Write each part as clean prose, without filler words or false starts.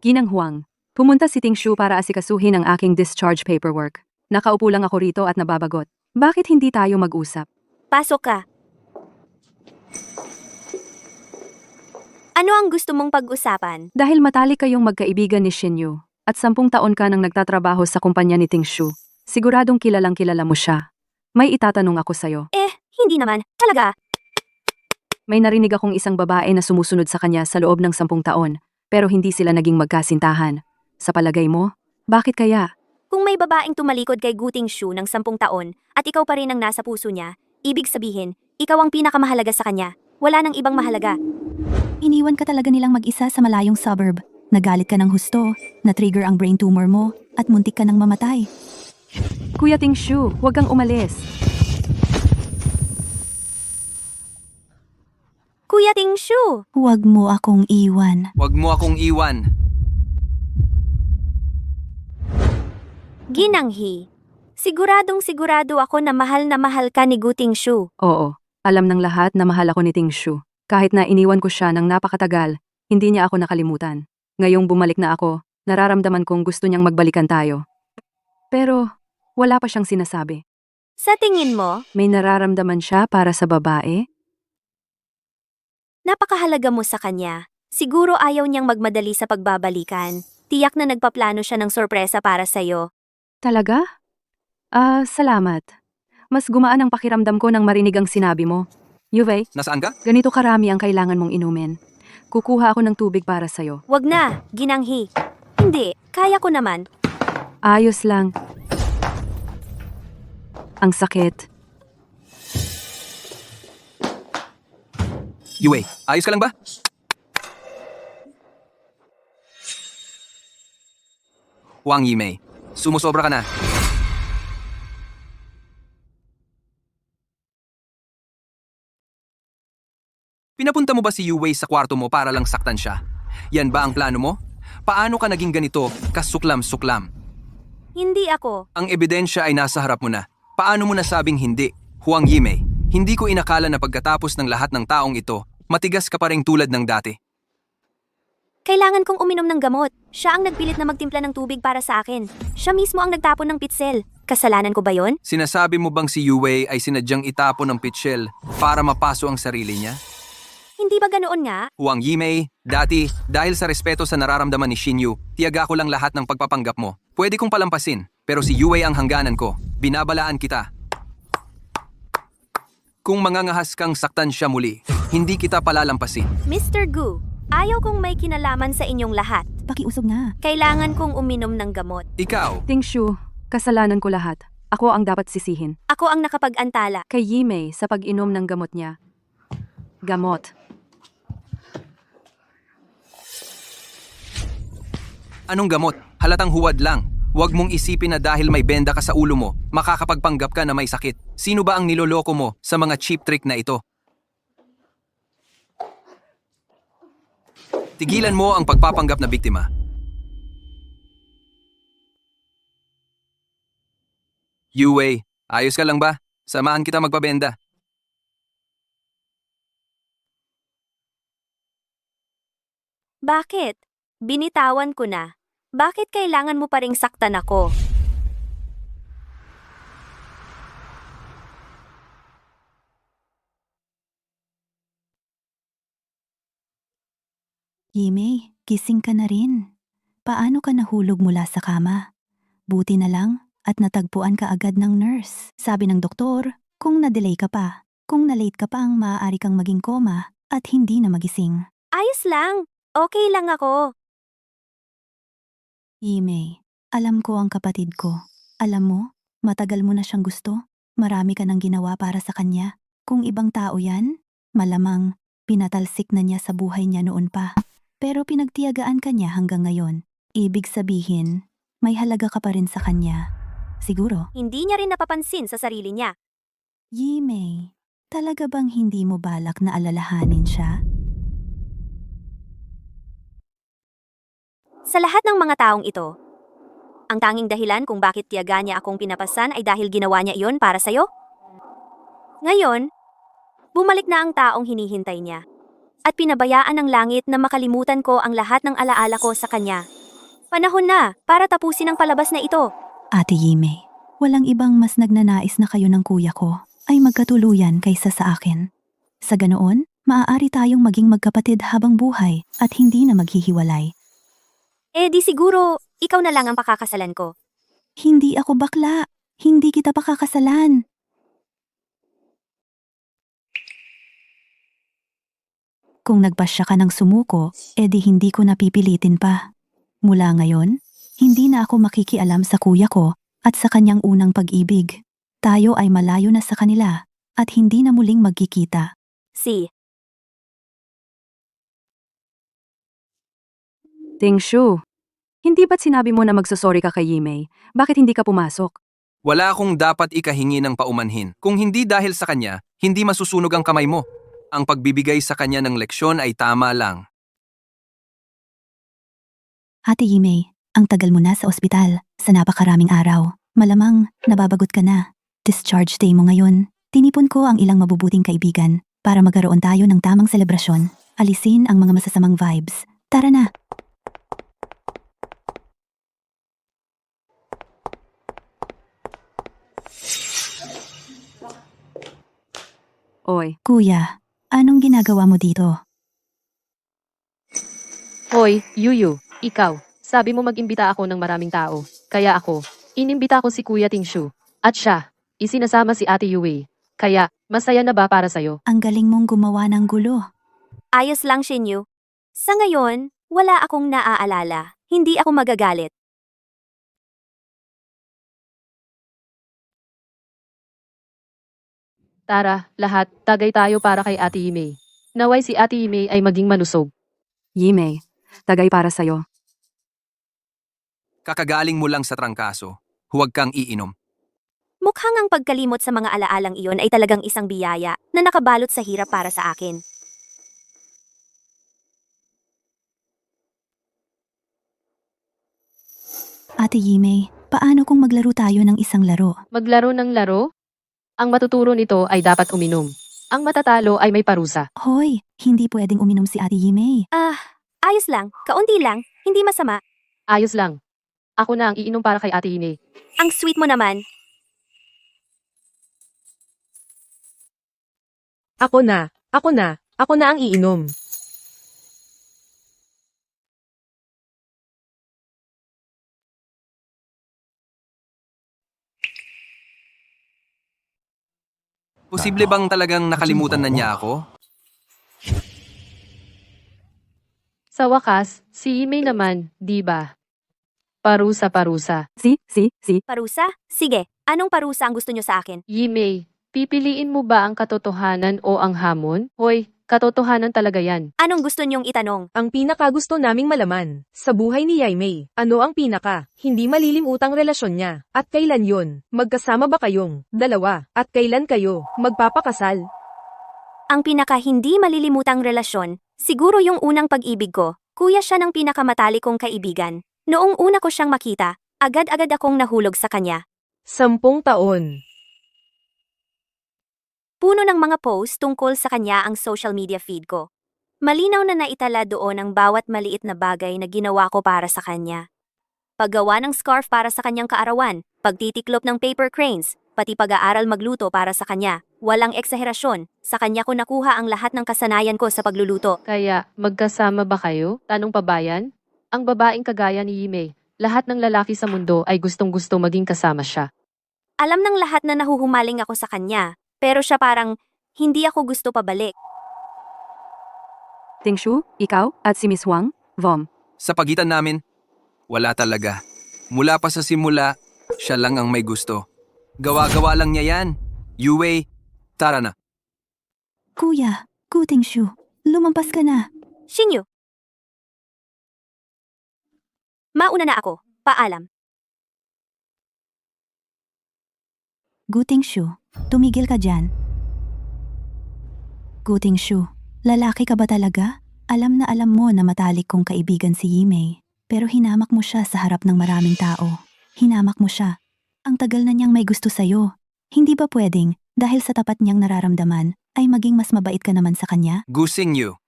Ginang Huang, pumunta si Ting Shu para asikasuhin ang aking discharge paperwork. Nakaupo lang ako rito at nababagot. Bakit hindi tayo mag-usap? Pasok ka. Ano ang gusto mong pag-usapan? Dahil matalik kayong magkaibigan ni Shinyu, at 10 taon ka nang nagtatrabaho sa kumpanya ni Ting Shu, siguradong kilalang kilala mo siya. May itatanong ako sa'yo. Hindi naman. Talaga. May narinig akong isang babae na sumusunod sa kanya sa loob ng 10 taon, pero hindi sila naging magkasintahan. Sa palagay mo, bakit kaya? Kung may babaeng tumalikod kay Guting Shu ng 10 taon at ikaw pa rin ang nasa puso niya, ibig sabihin, ikaw ang pinakamahalaga sa kanya. Wala nang ibang mahalaga. Iniwan ka talaga nilang mag-isa sa malayong suburb. Nagalit ka ng husto, na-trigger ang brain tumor mo, at muntik ka nang mamatay. Kuya Ting Shu, huwag kang umalis. Kuya Ting Shu! Huwag mo akong iwan. Huwag mo akong iwan. Ginanghi. Siguro ako na mahal ka ni Guting Shu. Oo, alam ng lahat na mahal ako ni Ting Shu. Kahit na iniwan ko siya ng napakatagal, hindi niya ako nakalimutan. Ngayong bumalik na ako, nararamdaman kong gusto niyang magbalikan tayo. Pero, wala pa siyang sinasabi. Sa tingin mo, May nararamdaman siya para sa babae? napakahalaga mo sa kanya. Siguro ayaw niyang magmadali sa pagbabalikan. Tiyak na nagpaplano siya ng sorpresa para sa'yo. Talaga? Salamat. Mas gumaan ang pakiramdam ko nang marinig ang sinabi mo. Yuve, Nasaan ka? ganito karami ang kailangan mong inumin. Kukuha ako ng tubig para sa'yo. Wag na, Ginanghi. Hindi, kaya ko naman. Ayos lang. Ang sakit. Yue, ayos ka lang ba? Wang Yimei, sumusobra ka na. Pinapunta mo ba si Yue sa kwarto mo para lang saktan siya? Yan ba ang plano mo? Paano ka naging ganito, kasuklam-suklam? Hindi ako. Ang ebidensya ay nasa harap mo na. Paano mo nasabing hindi? Huang Yimei, hindi ko inakala na pagkatapos ng lahat ng taong ito, matigas ka pa rin tulad ng dati. Kailangan kong uminom ng gamot. Siya ang nagpilit na magtimpla ng tubig para sa akin. Siya mismo ang nagtapon ng pitsel. Kasalanan ko ba yon? Sinasabi mo bang si Yue ay sinadyang itapon ng pitchel para mapaso ang sarili niya? Hindi ba ganoon nga? Huang Yimei, dati, dahil sa respeto sa nararamdaman ni Shinyu, tiyaga ko lang lahat ng pagpapanggap mo. Pwede kong palampasin, pero si Yue ang hangganan ko. Binabalaan kita. Kung mangangahas kang saktan siya muli, hindi kita palalampasin. Mr. Gu, ayaw kong may kinalaman sa inyong lahat. Pakiusog nga. Kailangan kong uminom ng gamot. Ikaw, Ting Shu, kasalanan ko lahat. Ako ang dapat sisihin. Ako ang nakapag-antala. Kay Yimei sa pag-inom ng gamot niya. Gamot. anong gamot? Halatang huwad lang. Huwag mong isipin na dahil may benda ka sa ulo mo, makakapagpanggap ka na may sakit. Sino ba ang niloloko mo sa mga cheap trick na ito? Tigilan mo ang pagpapanggap na biktima. Yue, ayos ka lang ba? Samahan kita magpabenda. Bakit? Binitawan ko na. Bakit kailangan mo pa ring saktan ako? Yimei, gising ka na rin. Paano ka nahulog mula sa kama? Buti na lang at natagpuan ka agad ng nurse. Sabi ng doktor, kung na-delay ka pa, kung na-late ka pa ang maaari kang maging koma at hindi na magising. Ayos lang. Okay lang ako. Yimei, alam ko ang kapatid ko. Alam mo, matagal mo na siyang gusto. Marami ka nang ginawa para sa kanya. Kung ibang tao yan, malamang pinatalsik na niya sa buhay niya noon pa. Pero pinagtiyagaan ka niya hanggang ngayon. Ibig sabihin, may halaga ka pa rin sa kanya. Siguro. Hindi niya rin napapansin sa sarili niya. Yimei, talaga bang hindi mo balak na alalahanin siya? Sa lahat ng mga taong ito, ang tanging dahilan kung bakit tiyaga niya akong pinapasan ay dahil ginawa niya iyon para sa'yo? Ngayon, bumalik na ang taong hinihintay niya. at pinabayaan ng langit na makalimutan ko ang lahat ng alaala ko sa kanya. Panahon na para tapusin ang palabas na ito. Ate Yimei, walang ibang mas nagnanais na kayo ng kuya ko ay magkatuluyan kaysa sa akin. Sa ganoon, maaari tayong maging magkapatid habang buhay at hindi na maghihiwalay. Eh di siguro, ikaw na lang ang pakakasalan ko. Hindi ako bakla. Hindi kita pakakasalan. Kung nagpasya ka ng sumuko, edi hindi ko napipilitin pa. Mula ngayon, hindi na ako makikialam sa kuya ko at sa kanyang unang pag-ibig. Tayo ay malayo na sa kanila at hindi na muling magkikita. Si, Tingshu, hindi ba't sinabi mo na magsasorry ka kay Yimei? Bakit hindi ka pumasok? Wala akong dapat ikahingi ng paumanhin. Kung hindi dahil sa kanya, hindi masusunog ang kamay mo. Ang pagbibigay sa kanya ng leksyon ay tama lang. Ate Yimei, ang tagal mo na sa ospital, sa napakaraming araw. Malamang, nababagot ka na. Discharge day mo ngayon. Tinipon ko ang ilang mabubuting kaibigan para magkaroon tayo ng tamang selebrasyon. Alisin ang mga masasamang vibes. Tara na! Oy, Kuya, anong ginagawa mo dito? Hoy, Yuyu, ikaw. Sabi mo mag-imbita ako ng maraming tao. Kaya ako, inimbita ko si Kuya Tingshu. At siya, isinasama si Ate Yue. Kaya, masaya na ba para sa'yo? Ang galing mong gumawa ng gulo. ayos lang Shinyu. Sa ngayon, wala akong naaalala. Hindi ako magagalit. Tara, lahat, tagay tayo para kay Ate Yimei. Naway si Ate Yimei ay maging manusog. Yimei, tagay para sa'yo. Kakagaling mo lang sa trangkaso. Huwag kang iinom. Mukhang ang pagkalimot sa mga alaalang iyon ay talagang isang biyaya na nakabalot sa hirap para sa akin. Ate Yimei, paano kung maglaro tayo ng isang laro? Maglaro ng laro? Ang matuturo nito ay dapat uminom. Ang matatalo ay may parusa. Hoy, hindi pwedeng uminom si Ate Yimei. Ayos lang, kaunti lang, hindi masama. Ayos lang. Ako na ang iinom para kay Ate Yimei. Ang sweet mo naman. Ako na ang iinom. Posible bang talagang nakalimutan na niya ako? Sa wakas, si Yimei naman, di ba? Parusa-parusa. Si. Parusa? Sige, anong parusa ang gusto nyo sa akin? Yimei, pipiliin mo ba ang katotohanan o ang hamon? Hoy, katotohanan talaga yan. Anong gusto nyong itanong? Ang pinaka-gusto naming malaman, sa buhay ni Yaimei, ano ang pinaka, hindi malilimutang relasyon niya, at kailan yon? Magkasama ba kayong, dalawa, at kailan kayo, magpapakasal? Ang pinaka hindi malilimutang relasyon, siguro yung unang pag-ibig ko. Kuya siya ng pinakamatalik kong kaibigan. Noong una ko siyang makita, agad-agad akong nahulog sa kanya. 10 taon. Puno ng mga post tungkol sa kanya ang social media feed ko. Malinaw na naitala doon ang bawat maliit na bagay na ginawa ko para sa kanya. Paggawa ng scarf para sa kanyang kaarawan, pagtitiklop ng paper cranes, pati pag-aaral magluto para sa kanya. Walang eksaherasyon, sa kanya ko nakuha ang lahat ng kasanayan ko sa pagluluto. Kaya, magkasama ba kayo? Tanong pa ba yan? Ang babaeng kagaya ni Yimei, lahat ng lalaki sa mundo ay gustong-gusto maging kasama siya. Alam ng lahat na nahuhumaling ako sa kanya, pero siya parang, hindi ako gusto pabalik. Tingshu, ikaw, at si Miss Wang, Vom. Sa pagitan namin, wala talaga. Mula pa sa simula, siya lang ang may gusto. Gawa-gawa lang niya yan. Yue, tara na. Kuya, Tingshu, lumampas ka na. Shinyu. Mauna na ako, paalam. Tingshu, tumigil ka dyan. Tingshu, lalaki ka ba talaga? Alam na alam mo na matalik kong kaibigan si Yimei, pero hinamak mo siya sa harap ng maraming tao. Hinamak mo siya. Ang tagal na niyang may gusto sa'yo. Hindi ba pwedeng, dahil sa tapat niyang nararamdaman, ay maging mas mabait ka naman sa kanya? Gusing Yu.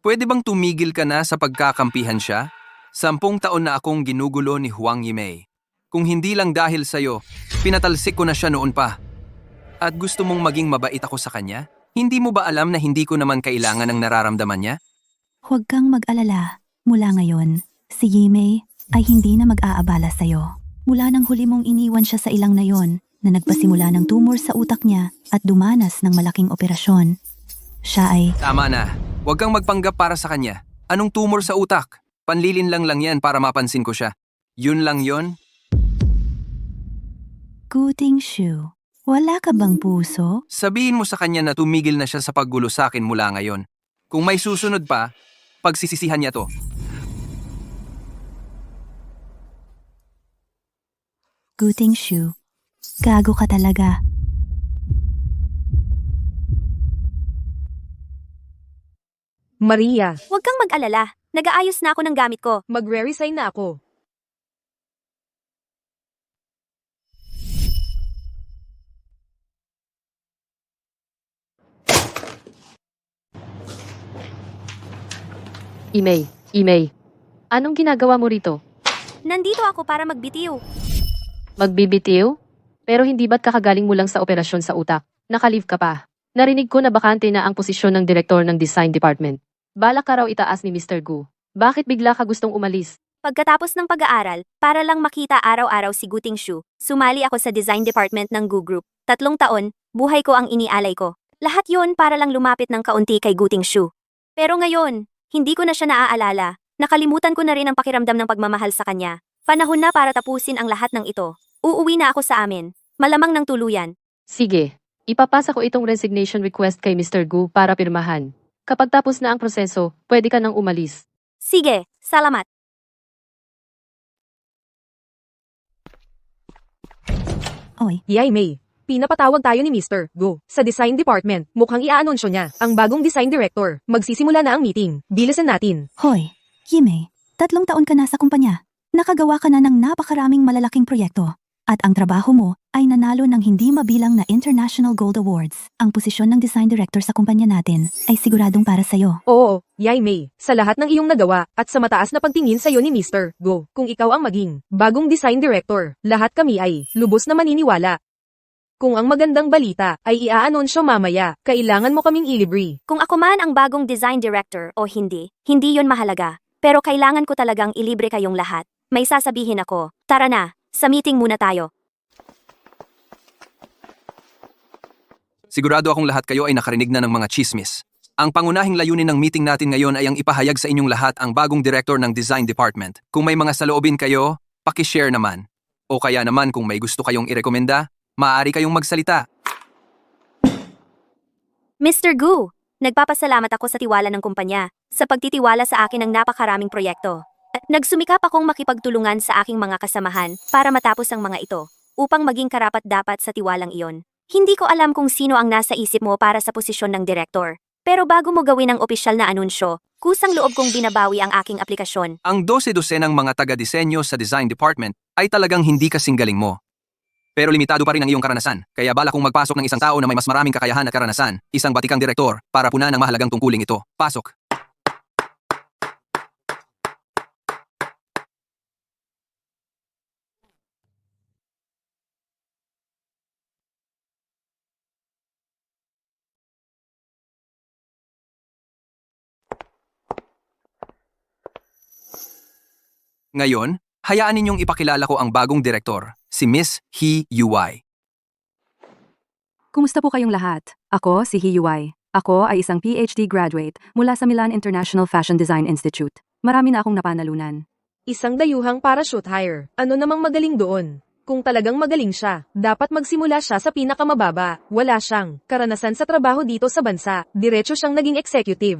Pwede bang tumigil ka na sa pagkakampihan siya? 10 taon na akong ginugulo ni Huang Yimei. Kung hindi lang dahil sa'yo, pinatalsik ko na siya noon pa. At gusto mong maging mabait ako sa kanya? Hindi mo ba alam na hindi ko naman kailangan ng nararamdaman niya? Huwag kang mag-alala. Mula ngayon, si Yimei ay hindi na mag-aabala sa'yo. Mula nang huli mong iniwan siya sa ilang na yon, na nagpasimula ng tumor sa utak niya at dumanas ng malaking operasyon. Siya ay Tama na. Huwag kang magpanggap para sa kanya. Anong tumor sa utak? Panlilin lang yan para mapansin ko siya. Yun lang yon. Guting Shu. Wala ka bang puso? Sabihin mo sa kanya na tumigil na siya sa paggulo sa akin mula ngayon. Kung may susunod pa, pagsisisihan niya to. Guting Shu. Gago ka talaga. Maria, Huwag kang mag-alala. Nag-aayos na ako ng gamit ko. magre-resign na ako. Imei. Anong ginagawa mo rito? Nandito ako para magbitiw. Magbibitiw? Pero hindi ba't kakagaling mo lang sa operasyon sa utak? Nakalive ka pa. Narinig ko na bakante na ang posisyon ng direktor ng design department. Balak ka raw itaas ni Mr. Gu. Bakit bigla ka gustong umalis? Pagkatapos ng pag-aaral, para lang makita araw-araw si Guting Shu, sumali ako sa design department ng Gu Group. 3 taon, buhay ko ang inialay ko. Lahat yon para lang lumapit ng kaunti kay Guting Shu. Pero ngayon, hindi ko na siya naaalala. Nakalimutan ko na rin ang pakiramdam ng pagmamahal sa kanya. Panahon na para tapusin ang lahat ng ito. Uuwi na ako sa amin. Malamang ng tuluyan. Sige, ipapasa ko itong resignation request kay Mr. Gu para pirmahan. Kapag tapos na ang proseso, pwede ka nang umalis. Sige, salamat. Oy, Yimei, pinapatawag tayo ni Mr. Go sa design department. Mukhang i-aanunsyo niya ang bagong design director. Magsisimula na ang meeting. Bilisan natin. hoy. Yimei, 3 taon ka na sa kumpanya. Nakagawa ka na ng napakaraming malalaking proyekto. At ang trabaho mo ay nanalo ng hindi mabilang na International Gold Awards. Ang posisyon ng design director sa kumpanya natin ay siguradong para sa'yo. Oo, Yimei, sa lahat ng iyong nagawa at sa mataas na pagtingin sa iyo ni Mr. Go, kung ikaw ang maging bagong design director, lahat kami ay lubos na maniniwala. Kung ang magandang balita ay iaanunsyo mamaya, kailangan mo kaming ilibre. Kung ako man ang bagong design director o hindi, hindi yon mahalaga. Pero kailangan ko talagang ilibre kayong lahat. May sasabihin ako. Tara na, sa meeting muna tayo. Sigurado akong lahat kayo ay nakarinig na ng mga chismis. Ang pangunahing layunin ng meeting natin ngayon ay ang ipahayag sa inyong lahat ang bagong director ng design department. Kung may mga saloobin kayo, paki-share naman. O kaya naman kung may gusto kayong irekomenda, maaari kayong magsalita. Mr. Gu, nagpapasalamat ako sa tiwala ng kumpanya, sa pagtitiwala sa akin ng napakaraming proyekto. At nagsumikap akong makipagtulungan sa aking mga kasamahan para matapos ang mga ito, upang maging karapat-dapat sa tiwalang iyon. Hindi ko alam kung sino ang nasa isip mo para sa posisyon ng direktor. Pero bago mo gawin ang opisyal na anunsyo, kusang loob kong binabawi ang aking aplikasyon. Ang 12-dosenang mga taga-disenyo sa design department ay talagang hindi kasing galing mo. Pero limitado pa rin ang iyong karanasan, kaya bala kong magpasok ng isang tao na may mas maraming kakayahan at karanasan, isang batikang direktor, para punan ang mahalagang tungkuling ito. Pasok! Ngayon, hayaan ninyong ipakilala ko ang bagong direktor, si Miss He Yuai. Kumusta po kayong lahat? Ako si Hiyuai. Ako ay isang PhD graduate mula sa Milan International Fashion Design Institute. Marami na akong napanalunan. Isang dayuhang parachute hire. Ano namang magaling doon? Kung talagang magaling siya, dapat magsimula siya sa pinakamababa. Wala siyang karanasan sa trabaho dito sa bansa. Diretso siyang naging executive.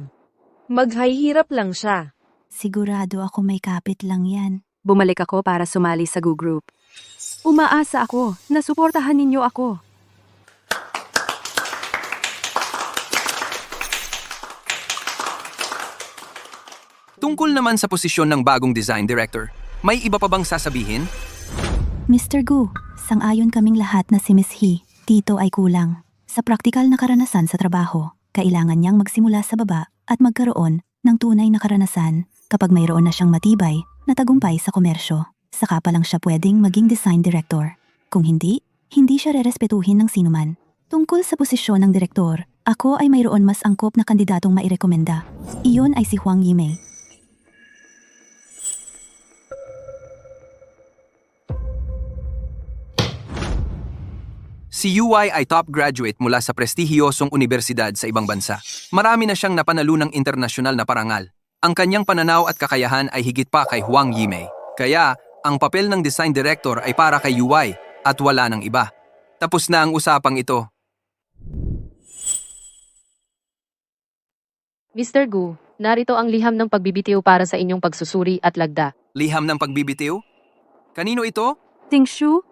Maghihirap lang siya. Sigurado ako may kapit lang yan. Bumalik ako para sumali sa Gu Group. Umaasa ako na suportahan ninyo ako. Tungkol naman sa posisyon ng bagong design director, may iba pa bang sasabihin? Mr. Gu, sang-ayon kaming lahat na si Miss He, dito ay kulang. Sa praktikal na karanasan sa trabaho, kailangan niyang magsimula sa baba at magkaroon ng tunay na karanasan kapag mayroon na siyang matibay na tagumpay sa komersyo. Saka pa lang siya pwedeng maging design director. Kung hindi, hindi siya rerespetuhin ng sinuman. Tungkol sa posisyon ng direktor, ako ay mayroon mas angkop na kandidatong mairekomenda. Iyon ay si Huang Yimei. Si Yuai ay top graduate mula sa prestihiyosong universidad sa ibang bansa. Marami na siyang napanalunang internasyonal na parangal. Ang kanyang pananaw at kakayahan ay higit pa kay Huang Yimei. Kaya, ang papel ng design director ay para kay Yuai at wala ng iba. Tapos na ang usapang ito. Mr. Gu, narito ang liham ng pagbibitiw para sa inyong pagsusuri at lagda. Liham ng pagbibitiw? Kanino ito? Ting Shu,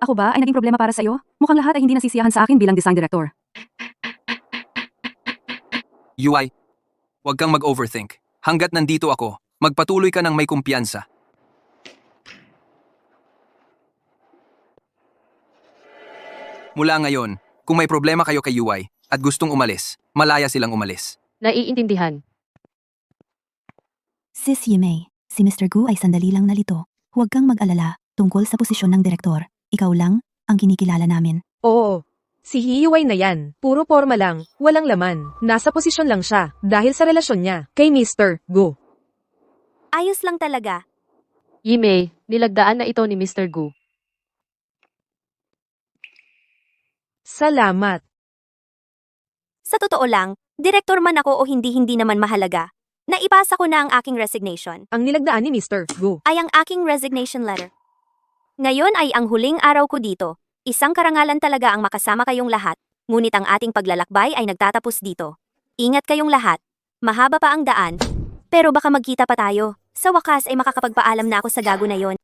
ako ba ay naging problema para sa'yo? Mukhang lahat ay hindi nasisiyahan sa akin bilang design director. Yuai, huwag kang mag-overthink. Hanggat nandito ako, magpatuloy ka ng may kumpiyansa. Mula ngayon, kung may problema kayo kay Yuai at gustong umalis, malaya silang umalis. Naiintindihan. Sis Yimei, si Mr. Gu ay sandali lang nalito. Huwag kang mag-alala tungkol sa posisyon ng direktor. Ikaw lang ang kinikilala namin. Oo. Si Hiyuway na yan, puro forma lang, walang laman. Nasa posisyon lang siya, dahil sa relasyon niya, kay Mr. Gu. Ayos lang talaga. Yimei, nilagdaan na ito ni Mr. Gu. Salamat. Sa totoo lang, direktor man ako o hindi naman mahalaga. Naipasa ko na ang aking resignation. Ang nilagdaan ni Mr. Gu. Ay ang aking resignation letter. Ngayon ay ang huling araw ko dito. Isang karangalan talaga ang makasama kayong lahat, ngunit ang ating paglalakbay ay nagtatapos dito. Ingat kayong lahat. Mahaba pa ang daan, pero baka magkita pa tayo. Sa wakas ay makakapagpaalam na ako sa gago na yon.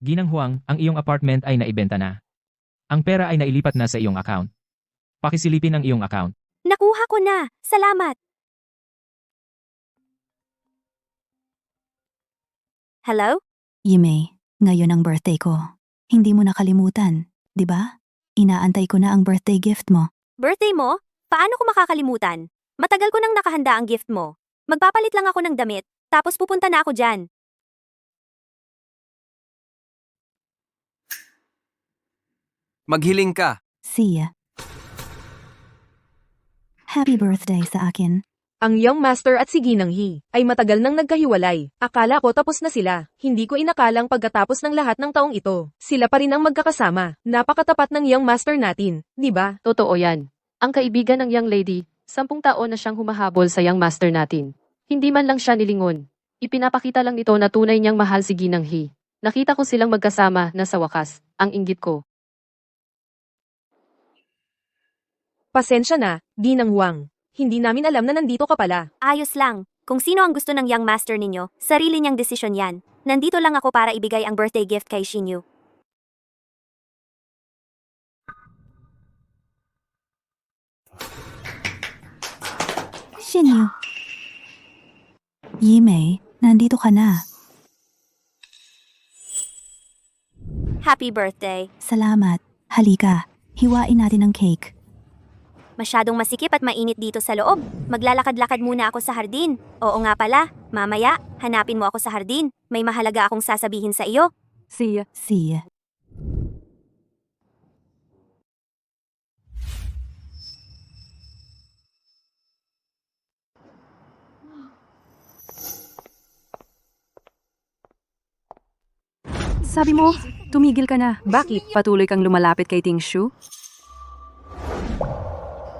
Ginang Huang, ang iyong apartment ay naibenta na. Ang pera ay nailipat na sa iyong account. Pakisilipin ang iyong account. Nakuha ko na. Salamat. Hello? Yimei, ngayon ang birthday ko. Hindi mo nakalimutan, di ba? Inaantay ko na ang birthday gift mo. Birthday mo? Paano ko makakalimutan? Matagal ko nang nakahanda ang gift mo. Magpapalit lang ako ng damit, tapos pupunta na ako dyan. Maghiling ka. See ya. Happy birthday sa akin. Ang Young Master at si Ginang He ay matagal nang nagkahiwalay. Akala ko tapos na sila. Hindi ko inakalang pagkatapos ng lahat ng taong ito, sila pa rin ang magkakasama. Napakatapat ng Young Master natin, di ba? Totoo yan. Ang kaibigan ng young lady, 10 taon na siyang humahabol sa young master natin. Hindi man lang siya nilingon. Ipinapakita lang nito na tunay niyang mahal si Ginang He. Nakita ko silang magkasama na sa wakas, ang inggit ko. Pasensya na, Ginang Huang. Hindi namin alam na nandito ka pala. Ayos lang. Kung sino ang gusto ng young master ninyo, sarili niyang desisyon yan. Nandito lang ako para ibigay ang birthday gift kay Shinyu. Shinyu. Yimei, nandito ka na. Happy birthday. Salamat. Halika, hiwain natin ang cake. Masyadong masikip at mainit dito sa loob. Maglalakad-lakad muna ako sa hardin. Oo nga pala, mamaya, hanapin mo ako sa hardin. May mahalaga akong sasabihin sa iyo. See ya. See ya. Sabi mo, tumigil ka na. Bakit? Patuloy kang lumalapit kay Ting Shu?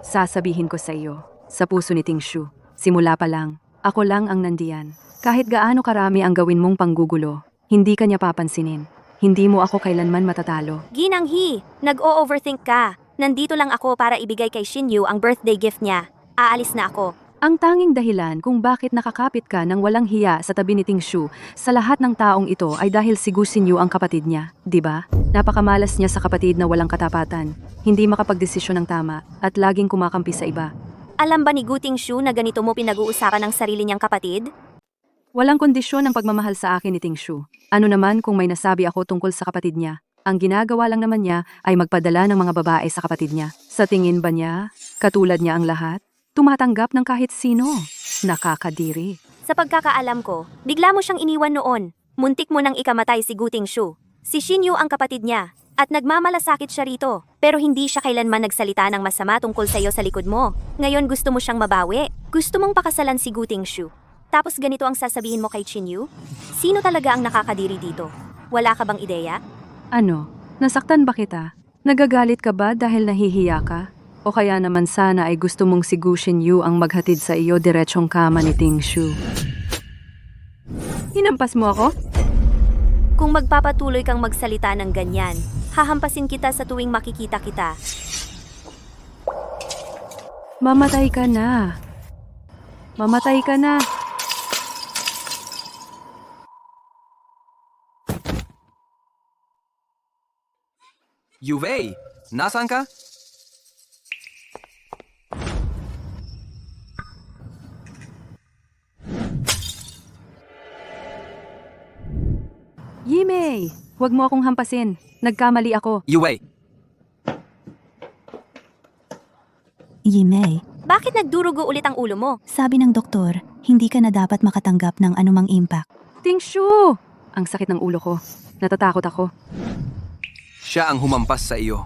Sasabihin ko sa iyo, sa puso ni Ting Shu, simula pa lang, ako lang ang nandiyan. Kahit gaano karami ang gawin mong panggugulo, hindi ka niya papansinin. Hindi mo ako kailanman matatalo. Ginang He, nag-o-overthink ka. Nandito lang ako para ibigay kay Shinyu ang birthday gift niya. Aalis na ako. Ang tanging dahilan kung bakit nakakapit ka ng walang hiya sa tabi ni Ting Shu sa lahat ng taong ito ay dahil si Gu Xinyu ang kapatid niya, di ba? Napakamalas niya sa kapatid na walang katapatan, hindi makapagdesisyon ng tama, at laging kumakampi sa iba. Alam ba ni Gu Tingshu na ganito mo pinag-uusapan ng sarili niyang kapatid? Walang kondisyon ang pagmamahal sa akin ni Ting Shu. Ano naman kung may nasabi ako tungkol sa kapatid niya? Ang ginagawa lang naman niya ay magpadala ng mga babae sa kapatid niya. Sa tingin ba niya, katulad niya ang lahat? tumatanggap ng kahit sino. Nakakadiri. Sa pagkakaalam ko, bigla mo siyang iniwan noon. Muntik mo nang ikamatay si Gu Tingshu. Si Shinyu ang kapatid niya. At nagmamalasakit siya rito. Pero hindi siya kailanman nagsalita ng masama tungkol sa'yo sa likod mo. Ngayon gusto mo siyang mabawi. Gusto mong pakasalan si Gu Tingshu. Tapos ganito ang sasabihin mo kay Shinyu? Sino talaga ang nakakadiri dito? Wala ka bang ideya? Ano? Nasaktan ba kita? Nagagalit ka ba dahil nahihiya ka? O kaya naman sana ay gusto mong si Gu Shinyu ang maghatid sa iyo diretsong kama ni Tingshu? Hinampas mo ako? Kung magpapatuloy kang magsalita ng ganyan, hahampasin kita sa tuwing makikita kita. Mamatay ka na. Mamatay ka na. Yuvei, nasaan ka? Yimei, huwag mo akong hampasin. Nagkamali ako. Yuvei, Yimei, Bakit nagdurugo ulit ang ulo mo? sabi ng doktor, hindi ka na dapat makatanggap ng anumang impact. Tingshu! Ang sakit ng ulo ko. Natatakot ako. siya ang humampas sa iyo.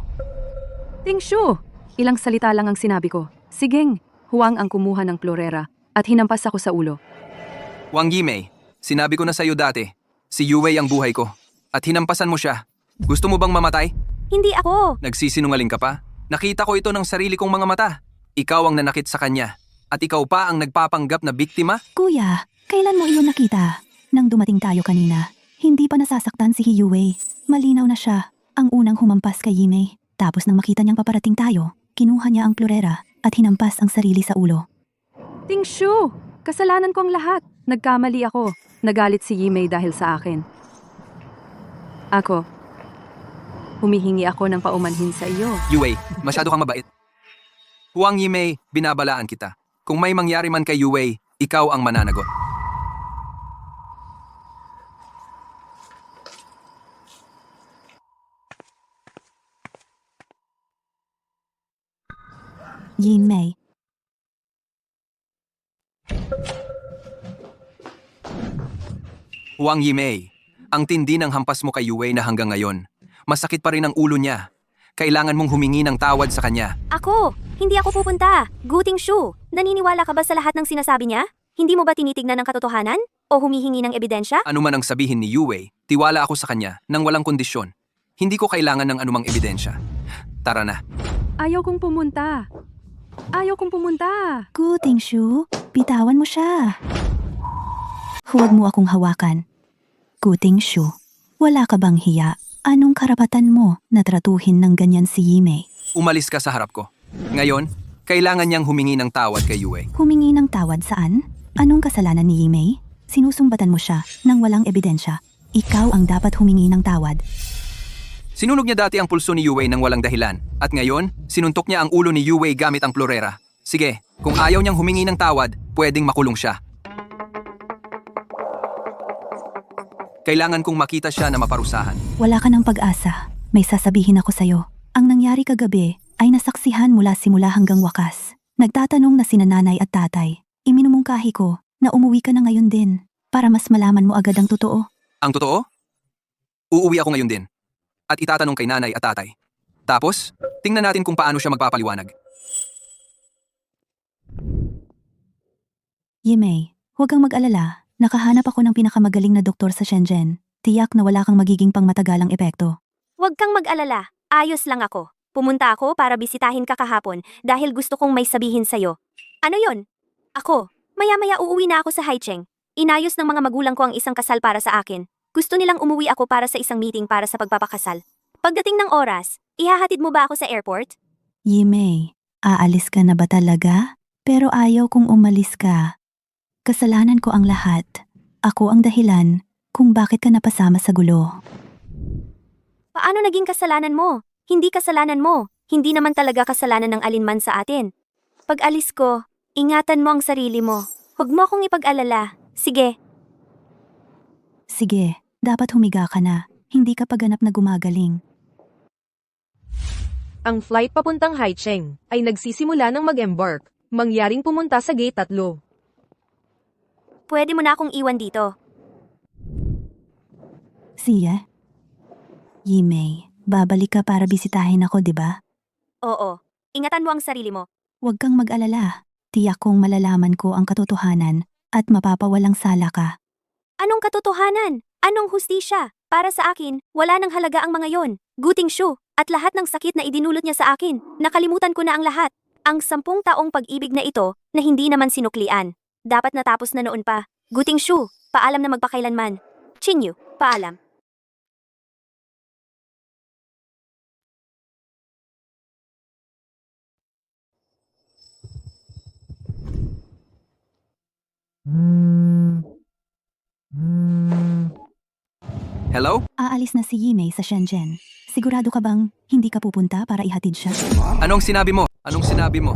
Tingshu! Ilang salita lang ang sinabi ko. Sigeng, Huwang ang kumuha ng plorera at hinampas ako sa ulo. Wang Yimei, sinabi ko na sa iyo dati, si Yue ang buhay ko. At hinampasan mo siya. Gusto mo bang mamatay? Hindi ako. Nagsisinungaling ka pa? Nakita ko ito ng sarili kong mga mata. Ikaw ang nanakit sa kanya. At ikaw pa ang nagpapanggap na biktima? Kuya, kailan mo iyon nakita? Nang dumating tayo kanina, hindi pa nasasaktan si Hiyue. Malinaw na siya, ang unang humampas kay Yimei. Tapos nang makita niyang paparating tayo, kinuha niya ang plorera at hinampas ang sarili sa ulo. Tingshu! Kasalanan ko ang lahat. Nagkamali ako. Nagalit si Yimei dahil sa akin. Ako. Humihingi ako ng paumanhin sa iyo. Yue, masyado kang mabait. Huang Yimei, binabalaan kita. Kung may mangyari man kay Yue, ikaw ang mananagot. Yimei, Huang Yimei, ang tindi ng hampas mo kay Yue na hanggang ngayon. Masakit pa rin ang ulo niya. Kailangan mong humingi ng tawad sa kanya. Ako! Hindi ako pupunta. Gu Tingshu, naniniwala ka ba sa lahat ng sinasabi niya? Hindi mo ba tinitignan ng katotohanan? O humihingi ng ebidensya? Ano man ang sabihin ni Yue, tiwala ako sa kanya nang walang kondisyon. Hindi ko kailangan ng anumang ebidensya. Tara na. Ayaw kong pumunta. Ayaw kong pumunta. Gu Tingshu, bitawan mo siya. Huwag mo akong hawakan. Gu Tingshu, wala ka bang hiya? Anong karapatan mo na tratuhin ng ganyan si Yimei? Umalis ka sa harap ko. Ngayon, kailangan niyang humingi ng tawad kay Yue. Humingi ng tawad saan? Anong kasalanan ni Yimei? Sinusumbatan mo siya nang walang ebidensya. Ikaw ang dapat humingi ng tawad. Sinunog niya dati ang pulso ni Yue nang walang dahilan. At ngayon, sinuntok niya ang ulo ni Yue gamit ang plorera. Sige, kung ayaw niyang humingi ng tawad, pwedeng makulong siya. Kailangan kong makita siya na maparusahan. Wala ka ng pag-asa. May sasabihin ako sa'yo. Ang nangyari kagabi ay nasaksihan mula simula hanggang wakas. Nagtatanong na sina nanay at tatay. Iminumungkahi ko na umuwi ka na ngayon din para mas malaman mo agad ang totoo. Ang totoo? Uuwi ako ngayon din. At itatanong kay nanay at tatay. Tapos, tingnan natin kung paano siya magpapaliwanag. Yimei, huwag kang mag-alala. Nakahanap ako ng pinakamagaling na doktor sa Shenzhen. Tiyak na wala kang magiging pangmatagalang epekto. Huwag kang mag-alala. Ayos lang ako. Pumunta ako para bisitahin ka kahapon dahil gusto kong may sabihin sa'yo. Ano yon? Ako, maya-maya uuwi na ako sa Haicheng. Inayos ng mga magulang ko ang isang kasal para sa akin. Gusto nilang umuwi ako para sa isang meeting para sa pagpapakasal. Pagdating ng oras, ihahatid mo ba ako sa airport? Yimei, aalis ka na ba talaga? Pero ayaw kong umalis ka. Kasalanan ko ang lahat. Ako ang dahilan kung bakit ka napasama sa gulo. Paano naging kasalanan mo? Hindi kasalanan mo. Hindi naman talaga kasalanan ng alinman sa atin. Pag alis ko, ingatan mo ang sarili mo. Huwag mo akong ipag-alala. Sige. Sige, dapat humiga ka na. Hindi ka paganap na gumagaling. Ang flight papuntang Haicheng ay nagsisimula ng mag-embark. Mangyaring pumunta sa gate 3. Pwede mo na akong iwan dito. Siya? Yimei, babalik ka para bisitahin ako, di ba? Oo. Ingatan mo ang sarili mo. Huwag kang mag-alala. Tiyak kong malalaman ko ang katotohanan at mapapawalang sala ka. Anong katotohanan? Anong hustisya? Para sa akin, wala nang halaga ang mga yon. Guting Shu, at lahat ng sakit na idinulot niya sa akin. Nakalimutan ko na ang lahat. Ang 10 taong pag-ibig na ito na hindi naman sinuklian. Dapat natapos na noon pa. Guting Shu, paalam na magpakailanman. Chinyu, paalam. Hello? Aalis na si Yimei sa Shenzhen. Sigurado ka bang hindi ka pupunta para ihatid siya? Anong sinabi mo? Anong sinabi mo?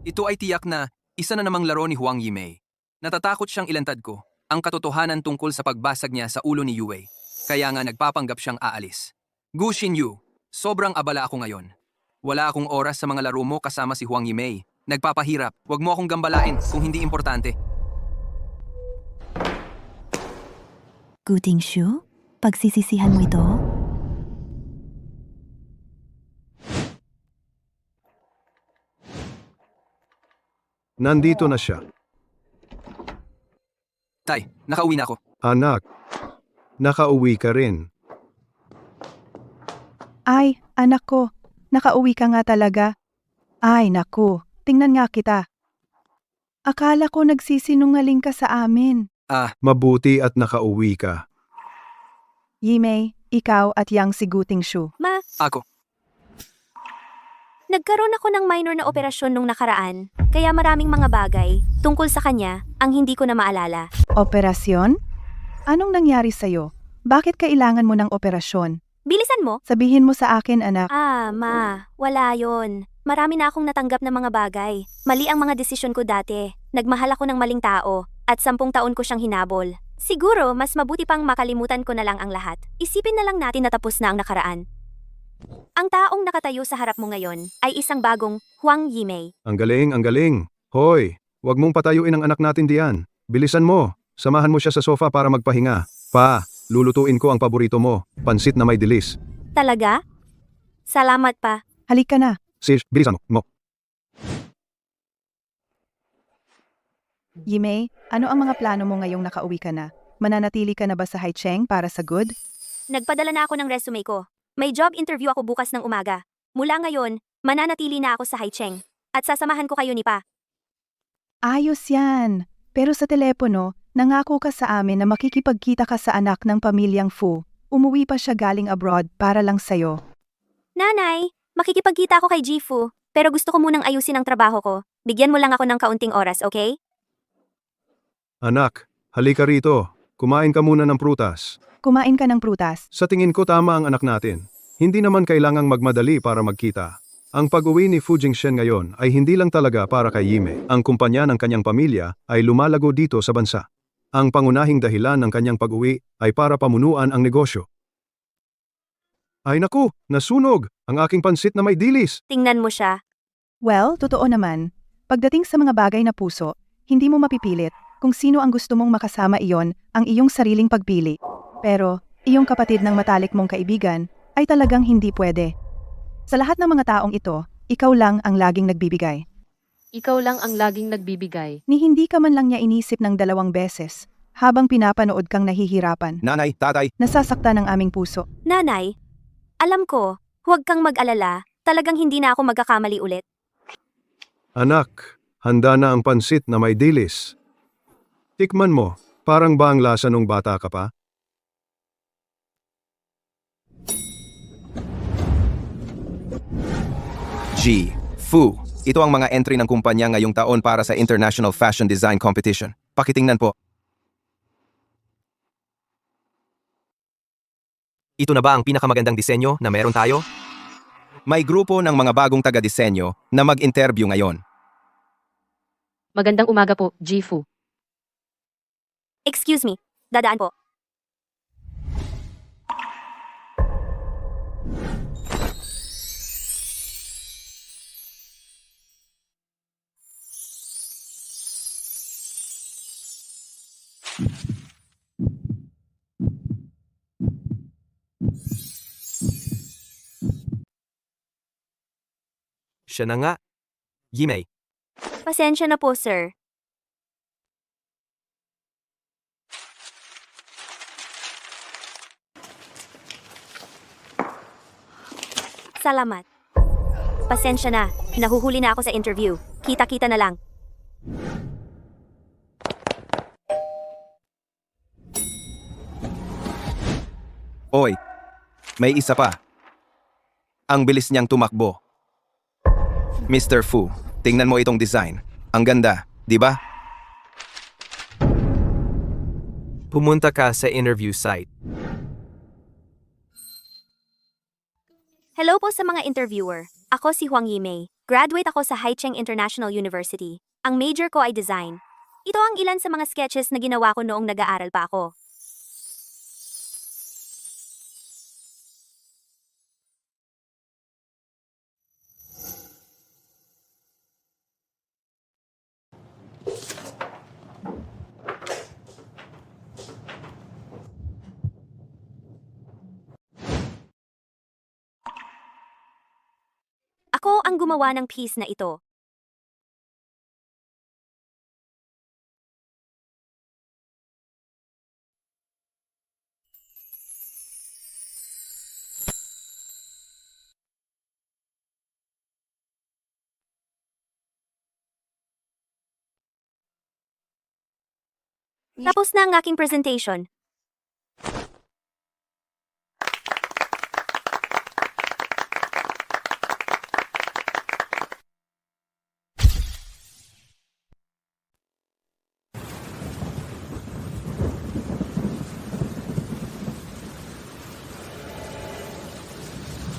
Ito ay tiyak na isa na namang laro ni Huang Yimei. Natatakot siyang ilantad ko ang katotohanan tungkol sa pagbasag niya sa ulo ni Yue. Kaya nga nagpapanggap siyang aalis. Gu Xinyu, sobrang abala ako ngayon. Wala akong oras sa mga laro mo kasama si Huang Yimei. Nagpapahirap, wag mo akong gambalain kung hindi importante. Guting Shu? Pagsisisihan mo ito? Nandito na siya. Tay, nakauwi na ako. Anak, nakauwi ka rin. Ay, anak ko, nakauwi ka nga talaga. Ay, naku, tingnan nga kita. Akala ko nagsisinungaling ka sa amin. Mabuti at nakauwi ka. Yimei, ikaw at Yang Siguting Shu. Ma, Ako. nagkaroon ako ng minor na operasyon nung nakaraan. Kaya maraming mga bagay tungkol sa kanya ang hindi ko na maalala. Operasyon? Anong nangyari sa'yo? Bakit kailangan mo ng operasyon? Bilisan mo? Sabihin mo sa akin, anak. Ma, wala yon. Marami na akong natanggap na mga bagay. Mali ang mga desisyon ko dati. Nagmahal ako ng maling tao. At 10 taon ko siyang hinabol. Siguro, mas mabuti pang makalimutan ko na lang ang lahat. Isipin na lang natin na tapos na ang nakaraan. Ang taong nakatayo sa harap mo ngayon ay isang bagong Huang Yimei. Ang galing, ang galing. Hoy, wag mong patayuin ang anak natin diyan. Bilisan mo. Samahan mo siya sa sofa para magpahinga. Pa, lulutuin ko ang paborito mo. Pansit na may dilis. Talaga? Salamat pa. Halika na. Sis, bilisan mo. Yimei, ano ang mga plano mo ngayong nakauwi ka na? Mananatili ka na ba sa Haicheng para sa good? Nagpadala na ako ng resume ko. May job interview ako bukas ng umaga. Mula ngayon, mananatili na ako sa Haicheng. At sasamahan ko kayo ni Pa. Ayos yan. Pero sa telepono, nangako ka sa amin na makikipagkita ka sa anak ng pamilyang Fu. Umuwi pa siya galing abroad para lang sa'yo. Nanay, makikipagkita ako kay Jifu. Pero gusto ko munang ayusin ang trabaho ko. Bigyan mo lang ako ng kaunting oras, okay? Anak, halika rito. Kumain ka muna ng prutas. Kumain ka ng prutas. Sa tingin ko tama ang anak natin. Hindi naman kailangang magmadali para magkita. Ang pag-uwi ni Fu Jingshen ngayon ay hindi lang talaga para kay Yimei. Ang kumpanya ng kanyang pamilya ay lumalago dito sa bansa. Ang pangunahing dahilan ng kanyang pag-uwi ay para pamunuan ang negosyo. Ay naku, nasunog! Ang aking pansit na may dilis! Tingnan mo siya. Well, totoo naman. Pagdating sa mga bagay na puso, hindi mo mapipilit kung sino ang gusto mong makasama iyon ang iyong sariling pagpili. Pero, iyong kapatid ng matalik mong kaibigan ay talagang hindi pwede. Sa lahat ng mga taong ito, ikaw lang ang laging nagbibigay. Ikaw lang ang laging nagbibigay. Ni hindi ka man lang niya inisip ng 2 beses habang pinapanood kang nahihirapan. Nanay, tatay, Nasasaktan ang aming puso. Nanay, alam ko, huwag kang mag-alala. Talagang hindi na ako magkakamali ulit. anak, handa na ang pansit na may dilis. Tikman mo, parang ba ang lasa nung bata ka pa? Fu. Ito ang mga entry ng kumpanya ngayong taon para sa International Fashion Design Competition. Pakitingnan po. Ito na ba ang pinakamagandang disenyo na meron tayo? May grupo ng mga bagong taga-disenyo na mag-interview ngayon. Magandang umaga po, Jifu. Excuse me, dadaan po. Siya na nga. Yimei, Pasensya na po, sir. Salamat. Pasensya na. Nahuhuli na ako sa interview. Kita-kita na lang. Oy, may isa pa. Ang bilis niyang tumakbo. Mr. Fu, tingnan mo itong design. Ang ganda, di ba? pumunta ka sa interview site. Hello po sa mga interviewer. Ako si Huang Yimei. Graduate ako sa Haicheng International University. Ang major ko ay design. Ito ang ilan sa mga sketches na ginawa ko noong nag-aaral pa ako. Ako ang gumawa ng piece na ito. Tapos na ang aking presentation.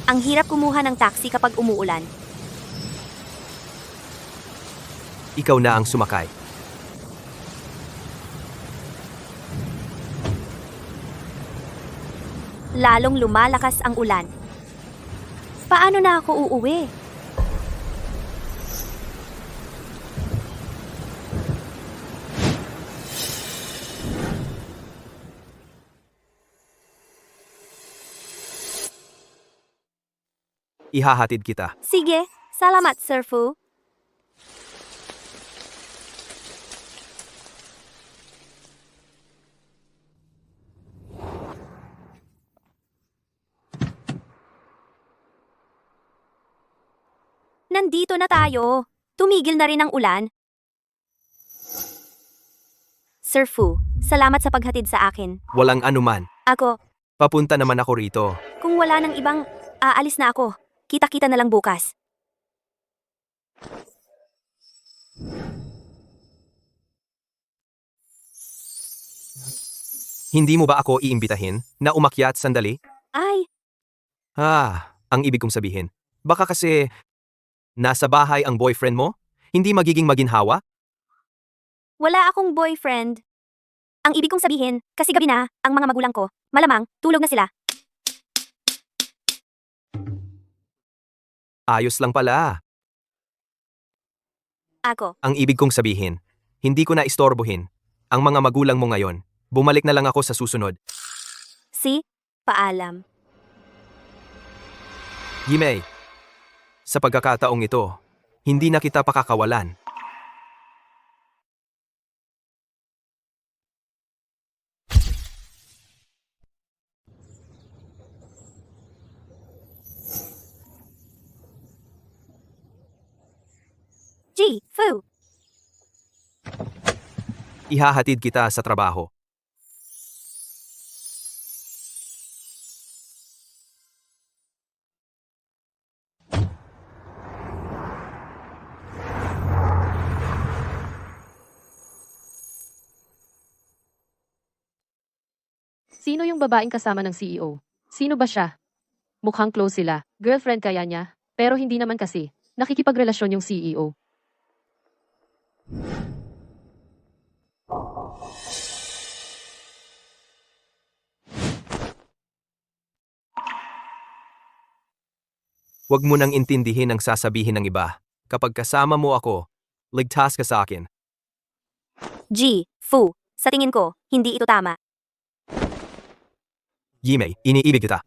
Ang hirap kumuha ng taxi kapag umuulan. Ikaw na ang sumakay. Lalong lumalakas ang ulan. Paano na ako uuwi? Ihahatid kita. Sige, salamat Sir Fu. Nandito na tayo. Tumigil na rin ang ulan. Sir Fu, salamat sa paghatid sa akin. Walang anuman. Ako, Papunta naman ako rito. kung wala nang ibang, aalis na ako. Kita-kita na lang bukas. Hindi mo ba ako iimbitahin na umakyat sandali? Ay, Ang ibig kong sabihin. Baka kasi nasa bahay ang boyfriend mo? Hindi magiging maginhawa? wala akong boyfriend. Ang ibig kong sabihin, kasi gabi na, ang mga magulang ko, malamang, tulog na sila. Ayos lang pala. Ako, Ang ibig kong sabihin, hindi ko na istorbohin ang mga magulang mo ngayon. Bumalik na lang ako sa susunod. paalam. Yimei, sa pagkakataong ito, hindi na kita pakakawalan. Fu. Ihahatid kita sa trabaho. Sino yung babaeng kasama ng CEO? Sino ba siya? Mukhang close sila. Girlfriend kaya niya? Pero hindi naman kasi. Nakikipagrelasyon yung CEO. Huwag mo nang intindihin ang sasabihin ng iba. Kapag kasama mo ako, ligtas ka sa akin. Fu. Sa tingin ko, hindi ito tama. Yimei, iniibig kita.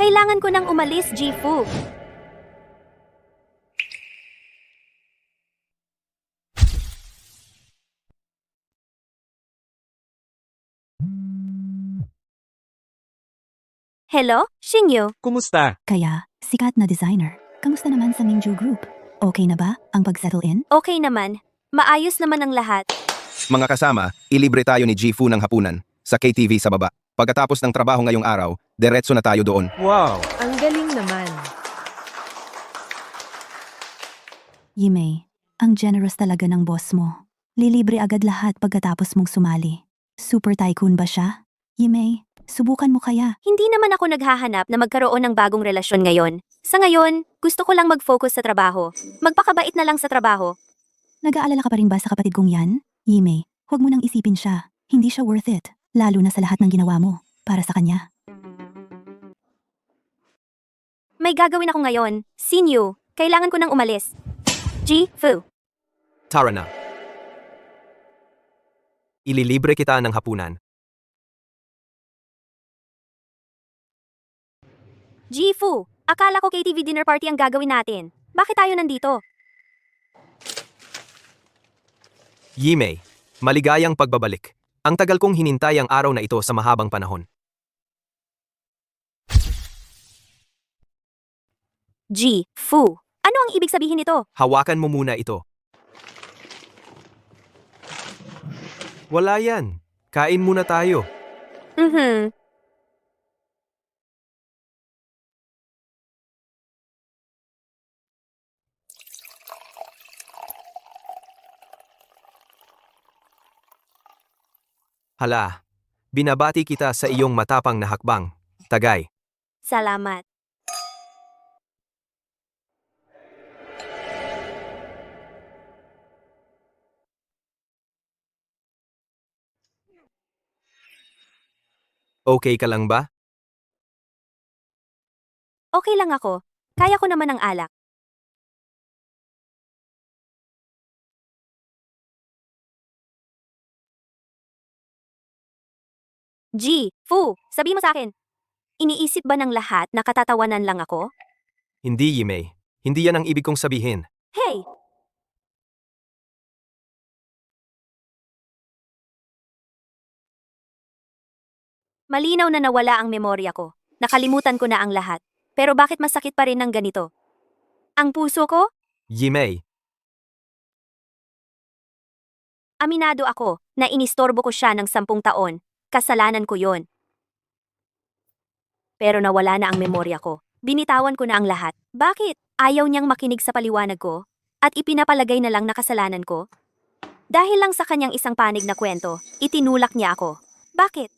Kailangan ko nang umalis, Ji-Fu. Hello, Xingyu. Kumusta? Kaya, sikat na designer. Kamusta naman sa Mingju Group? Okay na ba ang pag-settle in? Okay naman. Maayos naman ang lahat. Mga kasama, ilibre tayo ni Ji-Fu ng hapunan sa KTV sa baba. Pagkatapos ng trabaho ngayong araw, diretso na tayo doon. Wow! Ang galing naman. Yimei, ang generous talaga ng boss mo. Lilibre agad lahat pagkatapos mong sumali. Super tycoon ba siya? Yimei, subukan mo kaya. Hindi naman ako naghahanap na magkaroon ng bagong relasyon ngayon. Sa ngayon, gusto ko lang mag-focus sa trabaho. Magpakabait na lang sa trabaho. Nag-aalala ka pa rin ba sa kapatid kong yan? Yimei, huwag mo nang isipin siya. Hindi siya worth it. Lalo na sa lahat ng ginawa mo para sa kanya. May gagawin ako ngayon. Xingyu, kailangan ko nang umalis. Ji-Fu. Tara na. Ililibre kita ng hapunan. Ji-Fu, akala ko KTV dinner party ang gagawin natin. Bakit tayo nandito? Yimei, maligayang pagbabalik. Ang tagal kong hinintay ang araw na ito sa mahabang panahon. Ji-Fu, ano ang ibig sabihin nito? Hawakan mo muna ito. Wala yan. Kain muna tayo. Hala, binabati kita sa iyong matapang na hakbang. Tagay. Salamat. Okay ka lang ba? Okay lang ako. Kaya ko naman ang alak. Ji-Fu, sabi mo sa akin. Iniisip ba ng lahat na katatawanan lang ako? Hindi, Yimei. Hindi yan ang ibig kong sabihin. Hey! Malinaw na nawala ang memorya ko. Nakalimutan ko na ang lahat. Pero bakit masakit pa rin ng ganito? Ang puso ko? Yimei, Aminado ako na inistorbo ko siya ng 10 taon. Kasalanan ko yon. Pero nawala na ang memorya ko. Binitawan ko na ang lahat. Bakit? Ayaw niyang makinig sa paliwanag ko? At ipinapalagay na lang na kasalanan ko? Dahil lang sa kanyang isang panig na kwento, itinulak niya ako. Bakit?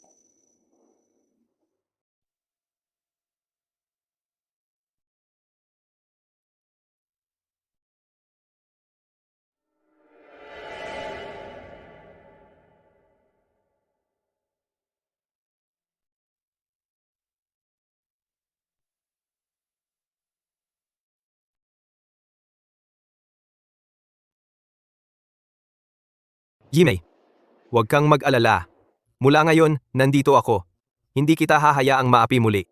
Yimei, huwag kang mag-alala. Mula ngayon, nandito ako. Hindi kita hahayaang maapi muli.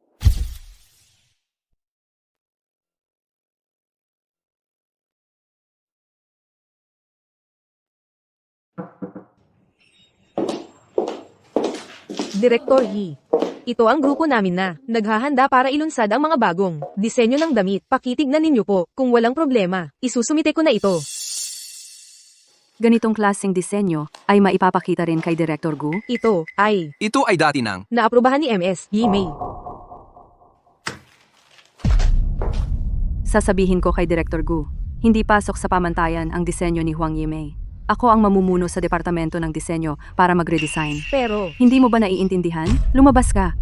Direktor Yi. Ito ang grupo namin na naghahanda para ilunsad ang mga bagong disenyo ng damit. Pakitignan ninyo po. Kung walang problema, isusumite ko na ito. Ganitong klaseng disenyo ay maipapakita rin kay Director Gu. Ito ay Ito ay dati ng naaprubahan ni MS Yimei. Sasabihin ko kay Director Gu, hindi pasok sa pamantayan ang disenyo ni Huang Yimei. Ako ang mamumuno sa departamento ng disenyo para mag-redesign. Pero Hindi mo ba naiintindihan? Lumabas ka.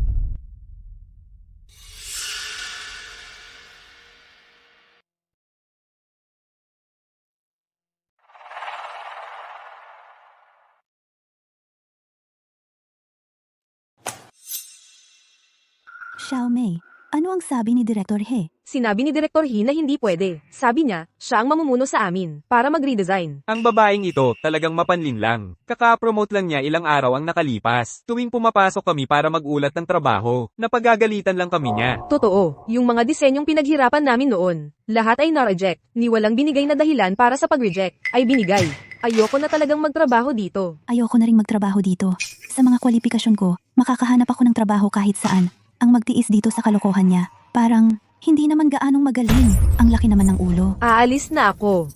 Xiaomei, Ano ang sabi ni Director He? Sinabi ni Director He na hindi pwede. Sabi niya, siya ang mamumuno sa amin para mag-redesign. Ang babaeng ito talagang mapanlin lang. Kaka-promote lang niya ilang araw ang nakalipas. Tuwing pumapasok kami para mag-ulat ng trabaho, napagagalitan lang kami niya. Totoo, yung mga disenyong pinaghirapan namin noon, lahat ay na-reject. Ni walang binigay na dahilan para sa pag-reject, ay binigay. Ayoko na talagang magtrabaho dito. Ayoko na ring magtrabaho dito. Sa mga kwalifikasyon ko, makakahanap ako ng trabaho kahit saan. Ang magtiis dito sa kalokohan niya, parang hindi naman gaanong magaling. Ang laki naman ng ulo. Aalis na ako.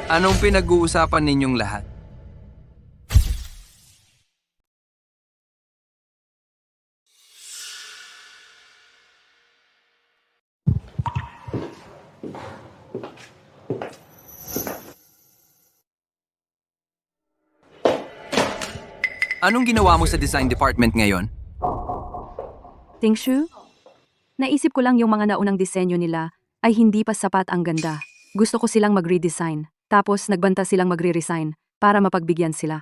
Anong pinag-uusapan ninyong lahat? Anong ginawa mo sa design department ngayon? Tingshu? Naisip ko lang yung mga naunang disenyo nila ay hindi pa sapat ang ganda. Gusto ko silang mag-redesign. Tapos nagbanta silang magre-resign para mapagbigyan sila.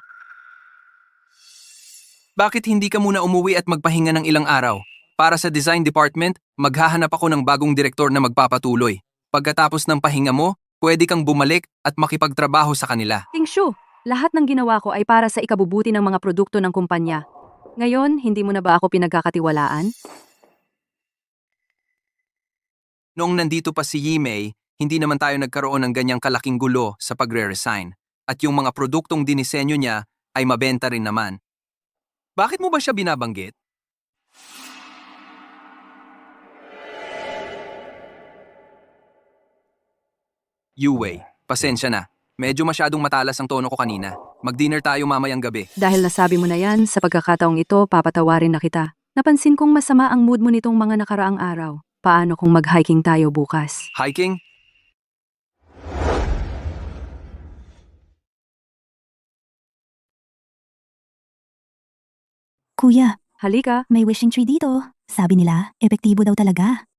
Bakit hindi ka muna umuwi at magpahinga ng ilang araw? Para sa design department, maghahanap ako ng bagong direktor na magpapatuloy. Pagkatapos ng pahinga mo, pwede kang bumalik at makipagtrabaho sa kanila. Tingshu, lahat ng ginawa ko ay para sa ikabubuti ng mga produkto ng kumpanya. Ngayon, hindi mo na ba ako pinagkakatiwalaan? Noong nandito pa si Yimei, hindi naman tayo nagkaroon ng ganyang kalaking gulo sa pagre-resign. At yung mga produktong dinisenyo niya ay mabenta rin naman. Bakit mo ba siya binabanggit? Yuwei, pasensya na. Medyo masyadong matalas ang tono ko kanina. Mag-dinner tayo mamayang gabi. Dahil nasabi mo na yan, sa pagkakataong ito, papatawarin na kita. Napansin kong masama ang mood mo nitong mga nakaraang araw. Paano kung mag-hiking tayo bukas? Hiking? Kuya, Halika. may wishing tree dito. Sabi nila, epektibo daw talaga.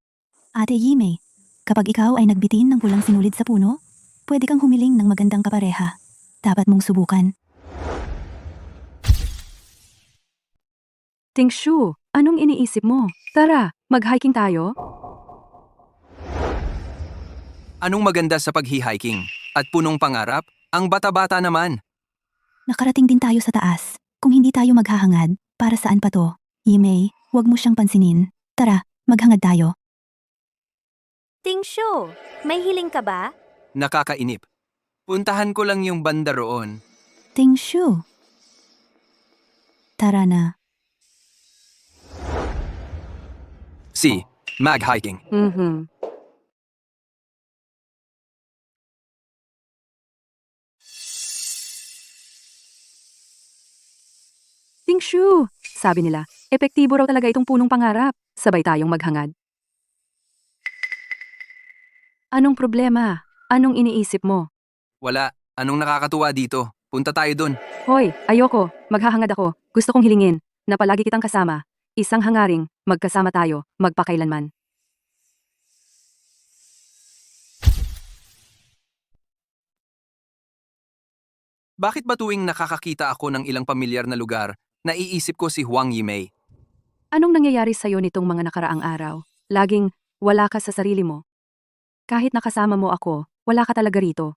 Ate Yimei, kapag ikaw ay nagbitin ng pulang sinulid sa puno, pwede kang humiling ng magandang kapareha. Dapat mong subukan. Tingshu, anong iniisip mo? Tara, mag-hiking tayo? Anong maganda sa pag-hiking? At punong pangarap? Ang bata-bata naman. Nakarating din tayo sa taas. Kung hindi tayo maghahangad, para saan pa to? Yimei, huwag mo siyang pansinin. Tara, maghangad tayo. Tingshu, may hiling ka ba? Nakakainip. Puntahan ko lang yung banda roon. Tingshu. Tara na. Si, mag-hiking. Tingshu, sabi nila, epektibo raw talaga itong punong pangarap. Sabay tayong maghangad. Anong problema? Anong iniisip mo? Wala. Anong nakakatuwa dito? Punta tayo dun. Hoy, ayoko. Maghahangad ako. Gusto kong hilingin na palagi kitang kasama. Isang hangaring, magkasama tayo, magpakailanman. Bakit ba tuwing nakakakita ako ng ilang pamilyar na lugar, naiisip ko si Huang Yimei? Anong nangyayari sa'yo nitong mga nakaraang araw? Laging, wala ka sa sarili mo. Kahit nakasama mo ako, wala ka talaga rito.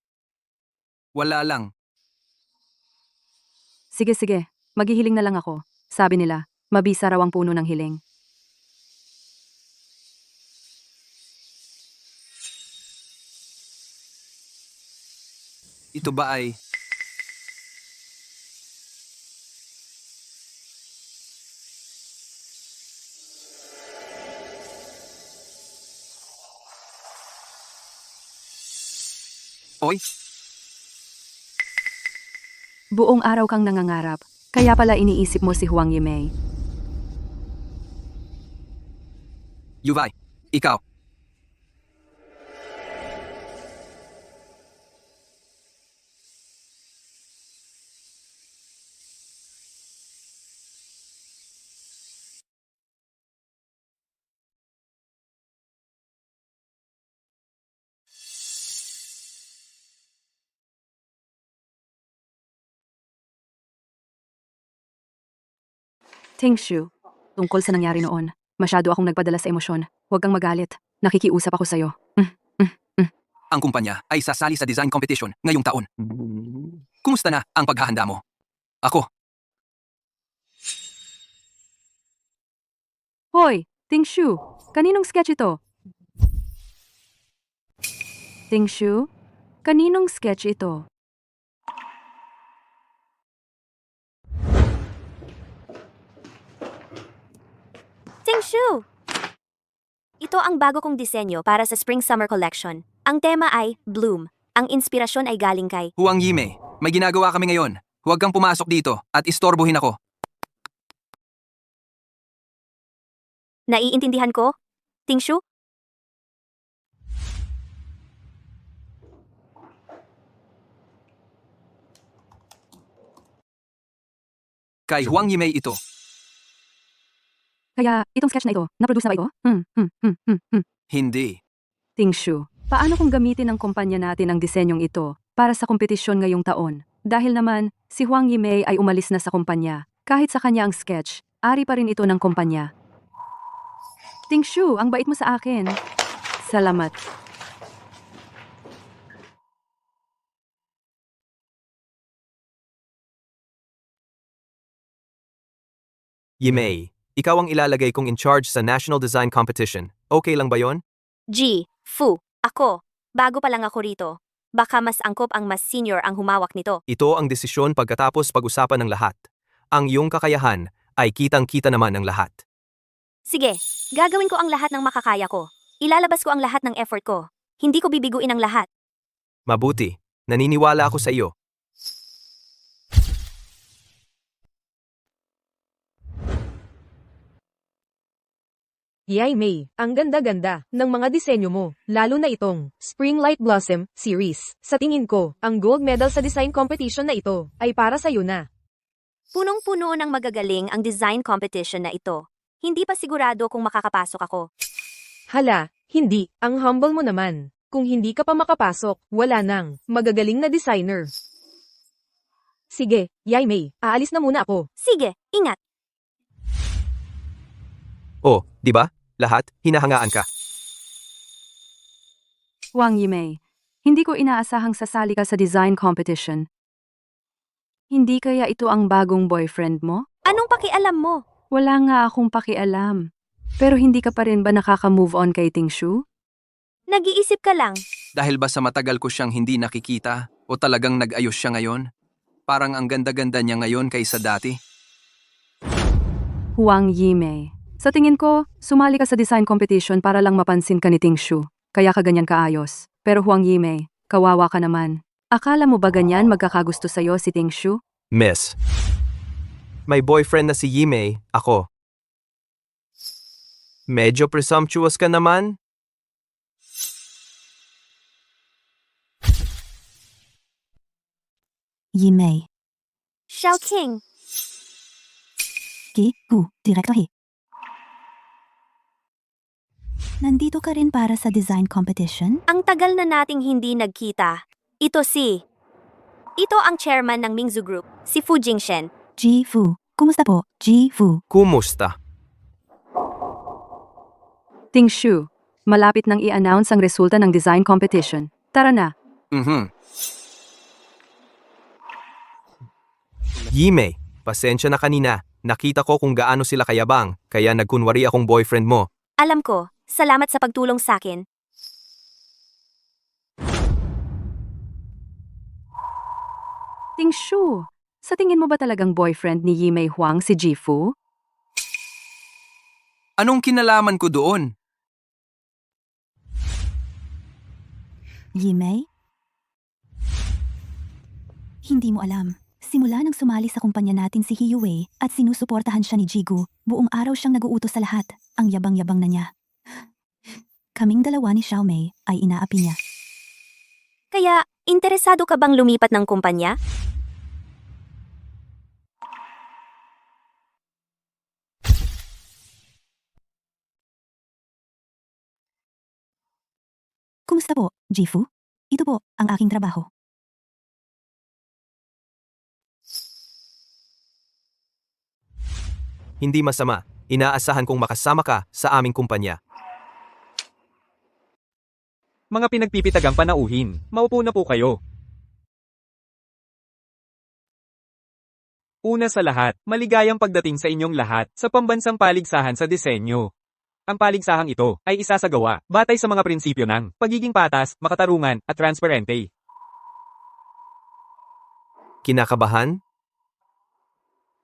Wala lang. Sige, maghihiling na lang ako. Sabi nila, mabisa raw ang puno ng hiling. Ito ba ay... Oy, Buong araw kang nangangarap, kaya pala iniisip mo si Huang Yimei. Yuvai, ikaw. Tingshu, tungkol sa nangyari noon, Masyado akong nagpadala sa emosyon. Huwag kang magalit. Nakikiusap ako sa'yo. Ang kumpanya ay sasali sa design competition ngayong taon. Kumusta na ang paghahanda mo? Ako, Hoy, Tingshu! Kaninong sketch ito? Tingshu? Kaninong sketch ito? Tingshu! Ito ang bago kong disenyo para sa Spring-Summer Collection. Ang tema ay Bloom. Ang inspirasyon ay galing kay Huang Yimei, may ginagawa kami ngayon. Huwag kang pumasok dito at istorbohin ako. Naiintindihan ko? Tingshu? Kay Huang Yimei ito. Kaya, itong sketch na ito, na-produce na ba ito? Hindi. Tingshu, paano kung gamitin ng kumpanya natin ang disenyong ito para sa kompetisyon ngayong taon? Dahil naman, si Huang Yimei ay umalis na sa kumpanya. Kahit sa kanya ang sketch, ari pa rin ito ng kumpanya. Tingshu, ang bait mo sa akin. Salamat. Yimei, ikaw ang ilalagay kong in charge sa National Design Competition. Okay lang ba yon? Fu. Ako. Bago pa lang ako rito. Baka mas angkop ang mas senior ang humawak nito. Ito ang desisyon pagkatapos pag-usapan ng lahat. Ang iyong kakayahan ay kitang-kita naman ng lahat. Sige, gagawin ko ang lahat ng makakaya ko. Ilalabas ko ang lahat ng effort ko. Hindi ko bibiguin ang lahat. Mabuti, naniniwala ako sa iyo. Yay May, ang ganda-ganda ng mga disenyo mo, lalo na itong Spring Light Blossom series. Sa tingin ko, ang gold medal sa design competition na ito ay para sa'yo na. Punong-puno ng magagaling ang design competition na ito. Hindi pa sigurado kung makakapasok ako. Hala, hindi, ang humble mo naman. Kung hindi ka pa makapasok, wala nang magagaling na designer. Sige, Yay May, aalis na muna ako. Sige, ingat. Oh, di ba? Lahat, hinahangaan ka. Huang Yimei, hindi ko inaasahang sasali ka sa design competition. Hindi kaya ito ang bagong boyfriend mo? Anong pakialam mo? Wala nga akong pakialam. Pero hindi ka pa rin ba nakaka-move on kay Tingshu? Nag-iisip ka lang. Dahil ba sa matagal ko siyang hindi nakikita o talagang nag-ayos siya ngayon? Parang ang ganda-ganda niya ngayon kaysa dati. Huang Yimei, sa tingin ko, sumali ka sa design competition para lang mapansin ka ni Tingshu. Kaya ka ganyan kaayos. Pero Huang Yimei, kawawa ka naman. Akala mo ba ganyan magkakagusto sa'yo si Tingshu? Miss, may boyfriend na si Yimei, ako. Medyo presumptuous ka naman? Yimei. Xiao King. Director He. Nandito ka rin para sa design competition? Ang tagal na nating hindi nagkita. Ito ang chairman ng Mingzu Group, si Fu Jingshen. Ji-Fu. Kumusta po, Ji-Fu? Kumusta? Tingshu, malapit nang i-announce ang resulta ng design competition. Tara na. Yimei, pasensya na kanina. Nakita ko kung gaano sila kayabang, kaya nagkunwari akong boyfriend mo. Alam ko, salamat sa pagtulong sakin. Tingshu, sa tingin mo ba talagang boyfriend ni Yimei Huang si Ji-Fu? Anong kinalaman ko doon? Yimei? Hindi mo alam. Simula nang sumali sa kumpanya natin si Hiyue at sinusuportahan siya ni Jigu, buong araw siyang naguutos sa lahat. Ang yabang-yabang na niya. Kaming dalawa ni Xiaomei ay inaapi niya. Kaya, interesado ka bang lumipat ng kumpanya? Kumusta po, Jifu? Ito po ang aking trabaho. Hindi masama. Inaasahan kong makasama ka sa aming kumpanya. Mga pinagpipitagang panauhin, maupo na po kayo. Una sa lahat, maligayang pagdating sa inyong lahat sa pambansang paligsahan sa disenyo. Ang paligsahang ito ay isasagawa batay sa mga prinsipyo ng pagiging patas, makatarungan, at transparente. Kinakabahan?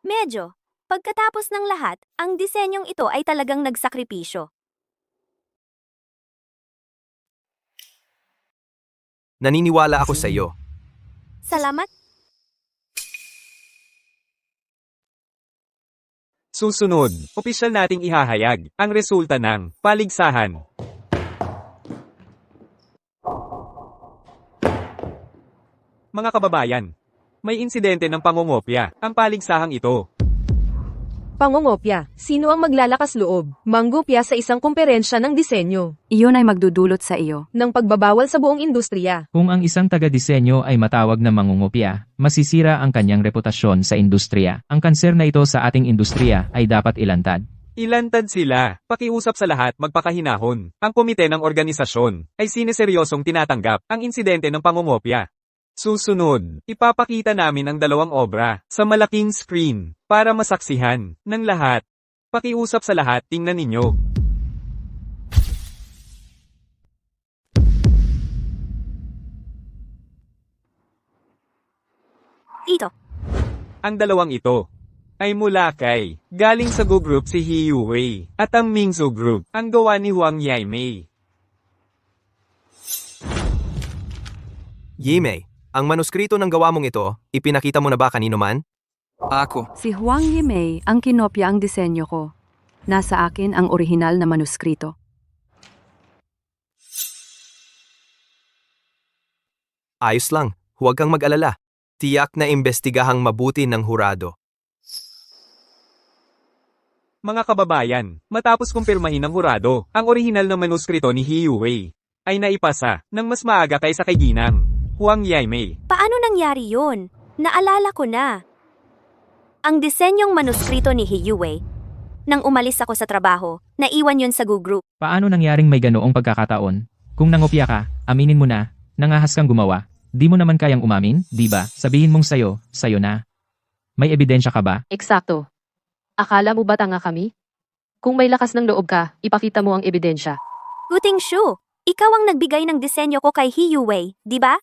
Medyo. Pagkatapos ng lahat, ang disenyong ito ay talagang nagsakripisyo. Naniniwala ako sa iyo. Salamat. Susunod, opisyal nating ihahayag ang resulta ng paligsahan. Mga kababayan, may insidente ng pangungopya ang paligsahang ito. Pangungopya, sino ang maglalakas loob, manggupya sa isang komperensya ng disenyo, Iyon ay magdudulot sa iyo. ng pagbabawal sa buong industriya. Kung ang isang taga-disenyo ay matawag na mangungopya, masisira ang kanyang reputasyon sa industriya. Ang kanser na ito sa ating industriya ay dapat ilantad. Ilantad sila, pakiusap sa lahat magpakahinahon. Ang komite ng organisasyon ay sineseryosong tinatanggap ang insidente ng pangungopya. Susunod, ipapakita namin ang 2 obra sa malaking screen para masaksihan ng lahat. Pakiusap sa lahat, tingnan ninyo. Ito. Ang 2 ito ay mula kay galing sa Go Group si Hiyu Wei at ang Mingzu Group ang gawa ni Huang Yaimei. Yimei, ang manuskrito ng gawa mong ito, ipinakita mo na ba kanino man? Ako. Si Huang Yimei ang kinopya ang disenyo ko. Nasa akin ang orihinal na manuskrito. Ayos lang, huwag kang mag-alala. Tiyak na imbestigahang mabuti ng hurado. Mga kababayan, matapos kumpirmahin ng hurado, ang orihinal na manuskrito ni Hiyu Wei ay naipasa ng mas maaga kaysa kay Ginang Huang Yaimei. Paano nangyari yun? Naalala ko na. Ang disenyong manuskrito ni Hiyu Wei. Nang umalis ako sa trabaho, naiwan yun sa Go Group. Paano nangyaring may ganoong pagkakataon? Kung nangopya ka, aminin mo na, nangahas kang gumawa. Di mo naman kayang umamin, di ba? Sabihin mong sayo na. May ebidensya ka ba? Eksakto. Akala mo ba tanga kami? Kung may lakas ng loob ka, ipakita mo ang ebidensya. Guting Shu, ikaw ang nagbigay ng disenyo ko kay Hiyu Wei, di ba?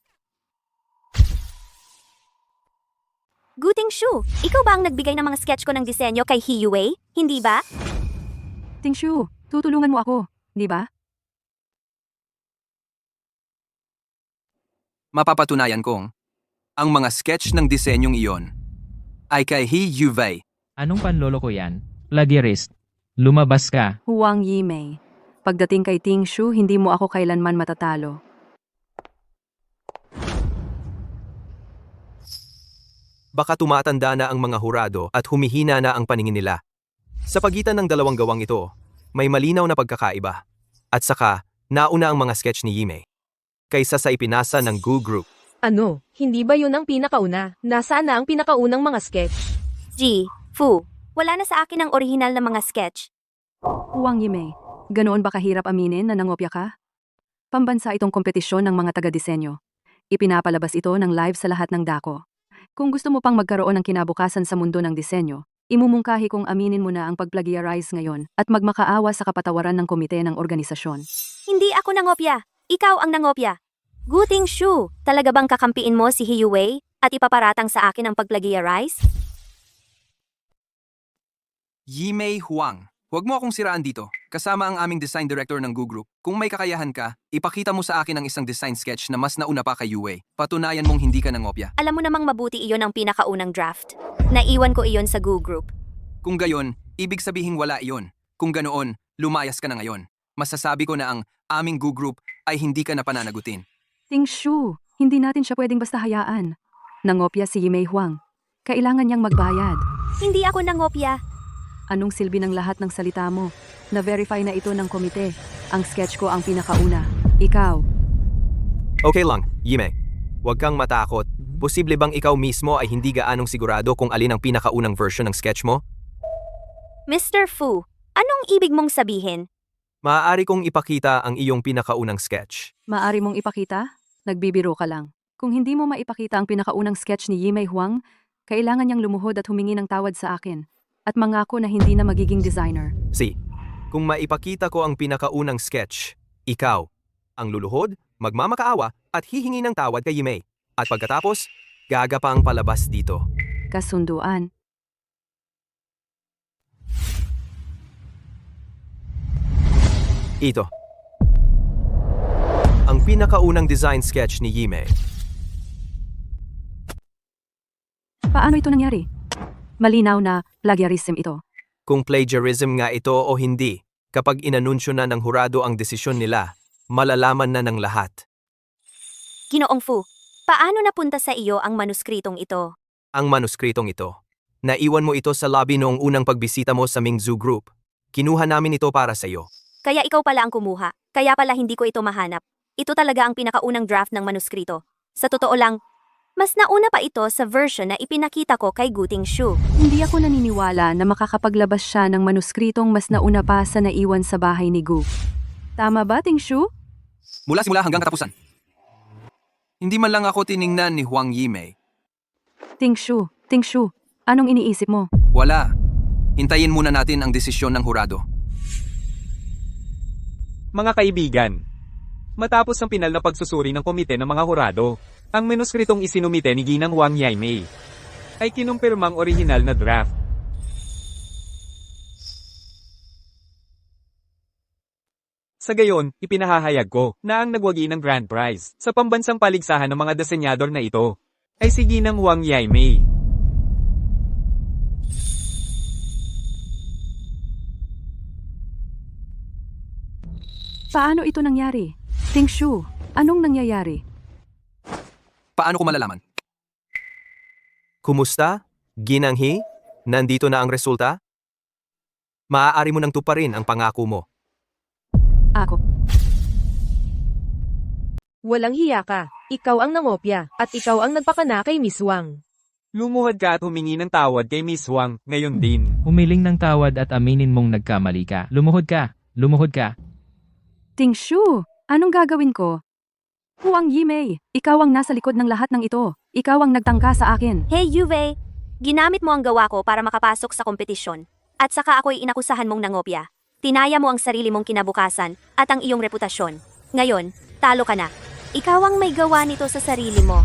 Guting Shu, ikaw ba ang nagbigay ng mga sketch ko ng disenyo kay Hiyu Wei, hindi ba? Tingshu, tutulungan mo ako, di ba? Mapapatunayan kong ang mga sketch ng disenyong iyon ay kay Hiyu Wei. Anong panloloko yan? Plagiarist. Lumabas ka. Huang Yimei. Pagdating kay Tingshu, hindi mo ako kailanman matatalo. Baka tumatanda na ang mga hurado at humihina na ang paningin nila. Sa pagitan ng 2 gawang ito, may malinaw na pagkakaiba. At saka, nauna ang mga sketch ni Yimei kaysa sa ipinasa ng Go Group. Ano, hindi ba yun ang pinakauna? Nasaan na ang pinakaunang mga sketch? Fu, wala na sa akin ang orihinal na mga sketch. Huang Yimei, ganoon ba kahirap aminin na nangopya ka? Pambansa itong kompetisyon ng mga taga-disenyo. Ipinapalabas ito ng live sa lahat ng dako. Kung gusto mo pang magkaroon ng kinabukasan sa mundo ng disenyo, imumungkahi kong aminin mo na ang pag-plagiarize ngayon at magmakaawa sa kapatawaran ng komite ng organisasyon. Hindi ako nangopya. Ikaw ang nangopya. Guting Shu, talaga bang kakampiin mo si Hiyu Wei at ipaparatang sa akin ang pag-plagiarize? Yimei Huang. Huwag mo akong siraan dito. Kasama ang aming design director ng Go Group. Kung may kakayahan ka, ipakita mo sa akin ang isang design sketch na mas nauna pa kay Yue. Patunayan mong hindi ka nangopya. Alam mo namang mabuti iyon ang pinakaunang draft. Naiwan ko iyon sa Go Group. Kung gayon, ibig sabihing wala iyon. Kung ganoon, lumayas ka na ngayon. Masasabi ko na ang aming Go Group ay hindi ka na pananagutin. Tingshu, hindi natin siya pwedeng basta hayaan. Nangopya si Yimei Huang. Kailangan niyang magbayad. Hindi ako nangopya. Anong silbi ng lahat ng salita mo? Na-verify na ito ng komite. Ang sketch ko ang pinakauna. Ikaw. Okay lang, Yimei. Huwag kang matakot. Posible bang ikaw mismo ay hindi gaanong sigurado kung alin ang pinakaunang version ng sketch mo? Mr. Fu, anong ibig mong sabihin? Maaari kong ipakita ang iyong pinakaunang sketch. Maari mong ipakita? Nagbibiro ka lang. Kung hindi mo maipakita ang pinakaunang sketch ni Yimei Huang, kailangan niyang lumuhod at humingi ng tawad sa akin. At mangako na hindi na magiging designer. Kung maipakita ko ang pinakaunang sketch, ikaw ang luluhod, magmamakaawa at hihingi ng tawad kay Yimei. At pagkatapos, gagapang palabas dito. Kasunduan. Ito. Ang pinakaunang design sketch ni Yimei. Paano ito nangyari? Malinaw na plagiarism ito. Kung plagiarism nga ito o hindi, kapag inanunsyo na ng hurado ang desisyon nila, malalaman na ng lahat. Ginoong Fu, paano napunta sa iyo ang manuskritong ito? Ang manuskritong ito. Naiwan mo ito sa lobby noong unang pagbisita mo sa Mingzhu Group. Kinuha namin ito para sa iyo. Kaya ikaw pala ang kumuha. Kaya pala hindi ko ito mahanap. Ito talaga ang pinakaunang draft ng manuskrito. Sa totoo lang, mas nauna pa ito sa version na ipinakita ko kay Guting Shu. Hindi ako naniniwala na makakapaglabas siya ng manuskritong mas nauna pa sa naiwan sa bahay ni Gu. Tama ba, Ting Shu? Mula simula hanggang katapusan. Hindi man lang ako tiningnan ni Huang Yimei. Ting Shu, anong iniisip mo? Wala. Hintayin muna natin ang desisyon ng hurado. Mga kaibigan, matapos ang pinal na pagsusuri ng komite ng mga hurado, ang manuskritong isinumite ni Ginang Huang Yimei ay kinumpirmang orihinal na draft. Sa gayon, ipinahahayag ko na ang nagwagi ng grand prize sa pambansang paligsahan ng mga disenyador na ito ay si Ginang Huang Yimei. Paano ito nangyari? Ting Shu, anong nangyayari? Paano ko malalaman? Kumusta? Ginang He? Nandito na ang resulta? Maaari mo nang tuparin ang pangako mo. Ako. Walang hiya ka. Ikaw ang nangopya, at ikaw ang nagpakana kay Miss Wang. Lumuhod ka at humingi ng tawad kay Miss Huang ngayon din. Humiling ng tawad at aminin mong nagkamali ka. Lumuhod ka. Lumuhod ka. Ting Shu, anong gagawin ko? Huang Yimei, ikaw ang nasa likod ng lahat ng ito. Ikaw ang nagtangka sa akin. Hey Yuwei, ginamit mo ang gawa ko para makapasok sa kompetisyon. At saka ako'y inakusahan mong nangopya. Tinaya mo ang sarili mong kinabukasan at ang iyong reputasyon. Ngayon, talo ka na. Ikaw ang may gawa nito sa sarili mo.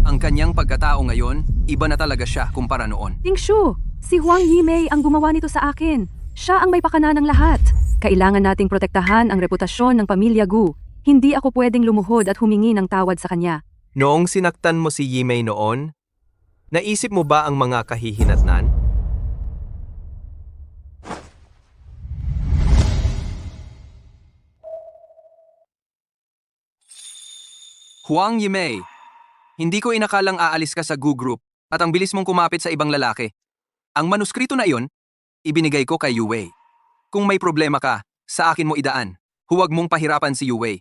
Ang kanyang pagkatao ngayon, iba na talaga siya kumpara noon. Ting Shu, si Huang Yimei ang gumawa nito sa akin. Siya ang may pakana ng lahat. Kailangan nating protektahan ang reputasyon ng pamilya Gu. Hindi ako pwedeng lumuhod at humingi ng tawad sa kanya. Noong sinaktan mo si Yimei noon, naisip mo ba ang mga kahihinatnan? Huang Yimei, hindi ko inakalang aalis ka sa Gu Group at ang bilis mong kumapit sa ibang lalaki. Ang manuskrito na iyon, ibinigay ko kay Yuwei. Kung may problema ka, sa akin mo idaan. Huwag mong pahirapan si Yuwei.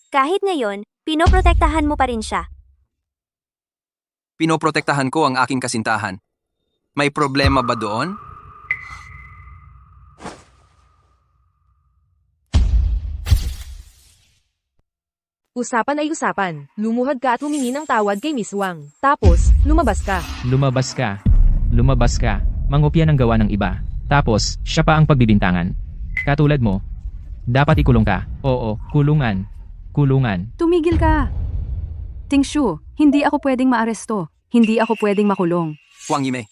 Kahit ngayon, pinoprotektahan mo pa rin siya. Pinoprotektahan ko ang aking kasintahan. May problema ba doon? Usapan ay usapan. Lumuhod ka at humingi ng tawad kay Miss Wang. Tapos, lumabas ka. Lumabas ka. Lumabas ka. Mangopya ng gawa ng iba. Tapos, siya pa ang pagbibintangan. Katulad mo. Dapat ikulong ka. Oo, kulungan. Kulungan. Tumigil ka! Ting Shu, hindi ako pwedeng maaresto. Hindi ako pwedeng makulong. Huang Yimei,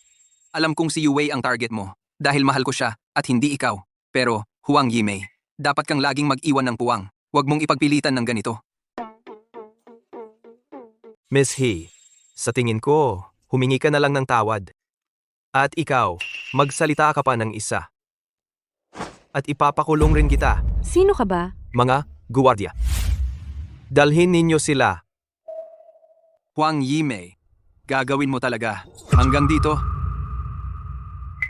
alam kong si Yuwei ang target mo dahil mahal ko siya at hindi ikaw. Pero, Huang Yimei, dapat kang laging mag-iwan ng puwang. Huwag mong ipagpilitan ng ganito. Miss He, sa tingin ko, humingi ka na lang ng tawad. At ikaw, magsalita ka pa ng isa. At ipapakulong rin kita, Sino ka ba? mga guwardiya. Dalhin ninyo sila. Huang Yimei, gagawin mo talaga. Hanggang dito,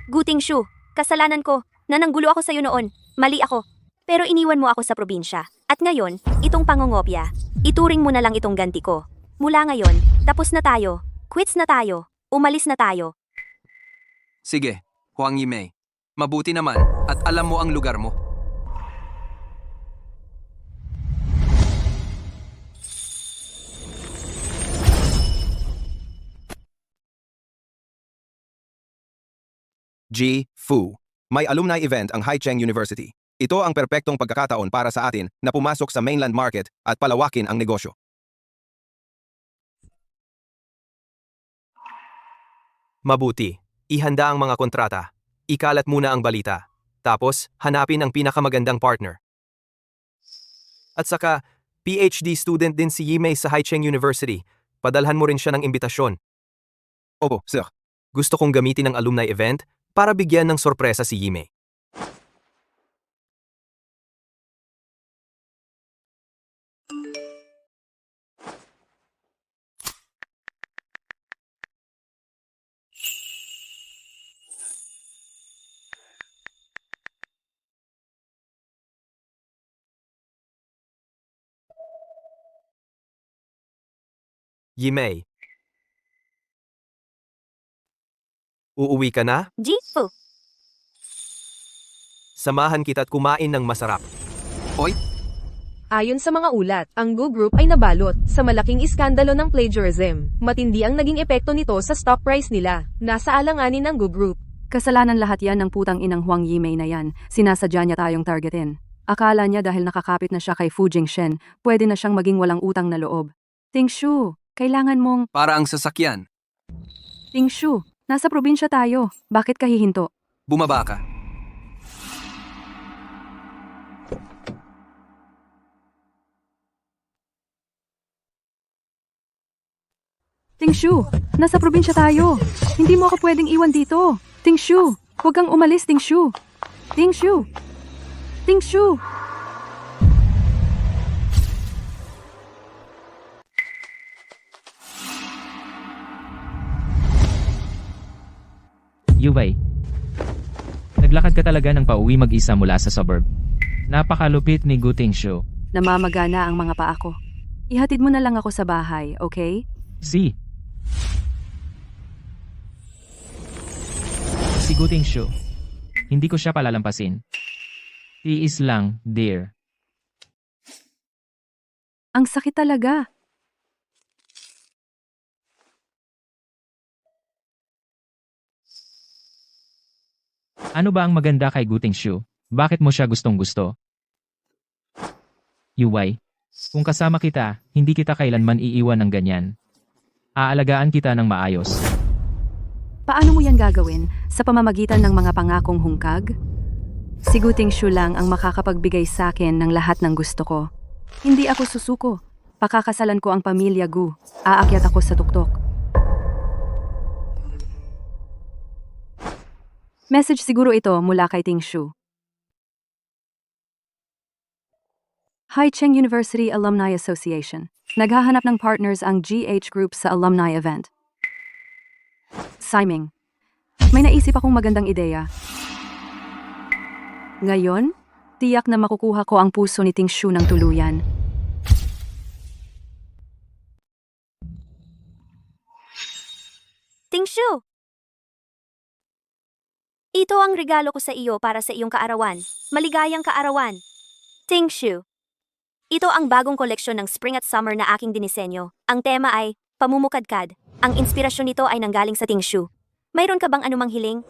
Guting Shu, kasalanan ko. Nananggulo ako sa'yo noon. Mali ako. Pero iniwan mo ako sa probinsya. At ngayon, itong pangungopya, ituring mo na lang itong ganti ko. Mula ngayon, tapos na tayo. Quits na tayo. Umalis na tayo. sige, Huang Yimei. Mabuti naman at alam mo ang lugar mo. G. Fu. May alumni event ang Haicheng University. Ito ang perpektong pagkakataon para sa atin na pumasok sa mainland market at palawakin ang negosyo. Mabuti. Ihanda ang mga kontrata. Ikalat muna ang balita. Tapos, hanapin ang pinakamagandang partner. At saka, PhD student din si Yimei sa Haicheng University. Padalhan mo rin siya ng imbitasyon. Opo, sir. Gusto kong gamitin ang alumni event para bigyan ng sorpresa si Yimei. Yimei. Uuwi ka na? Jifu. Samahan kita at kumain ng masarap. Oy, Ayon sa mga ulat, ang Gu Group ay nabalot sa malaking iskandalo ng plagiarism. Matindi ang naging epekto nito sa stock price nila. Nasa alanganin ng Gu Group. Kasalanan lahat yan ng putang inang Huang Yimei na yan. Sinasadya niya tayong targetin. Akala niya dahil nakakapit na siya kay Fu Jingshen, pwede na siyang maging walang utang na loob. Tingshu, kailangan mong... para ang sasakyan. Tingshu, nasa probinsya tayo. Bakit ka hihinto? Bumaba ka. Tingshu, nasa probinsya tayo. Hindi mo ako pwedeng iwan dito. Tingshu, huwag kang umalis, Tingshu. Tingshu. Tingshu. Yubay. Naglakad ka talaga ng pauwi mag-isa mula sa suburb. Napakalupit ni Gu Tingshu. Namamagana ang mga paa ko. Ihatid mo na lang ako sa bahay, okay? Si Gu Tingshu. Hindi ko siya palalampasin. Tiis lang, dear. Ang sakit talaga. Ano ba ang maganda kay Gu Tingshu? Bakit mo siya gustong-gusto? Yuway. Kung kasama kita, hindi kita kailanman iiwan ng ganyan. Aalagaan kita ng maayos. Paano mo yan gagawin? Sa pamamagitan ng mga pangakong hungkag? Si Gu Tingshu lang ang makakapagbigay sa akin ng lahat ng gusto ko. Hindi ako susuko. Pakakasalan ko ang pamilya Gu. Aakyat ako sa tuktok. Message siguro ito mula kay Tingshu. Haicheng University Alumni Association. Naghahanap ng partners ang GH Group sa alumni event. Siming. May naisip akong magandang ideya. Ngayon, tiyak na makukuha ko ang puso ni Tingshu ng tuluyan. Tingshu! Ito ang regalo ko sa iyo para sa iyong kaarawan. Maligayang kaarawan. Tingshu. Ito ang bagong koleksyon ng spring at summer na aking dinisenyo. Ang tema ay pamumukadkad. Ang inspirasyon nito ay nanggaling sa Tingshu. Mayroon ka bang anumang hiling?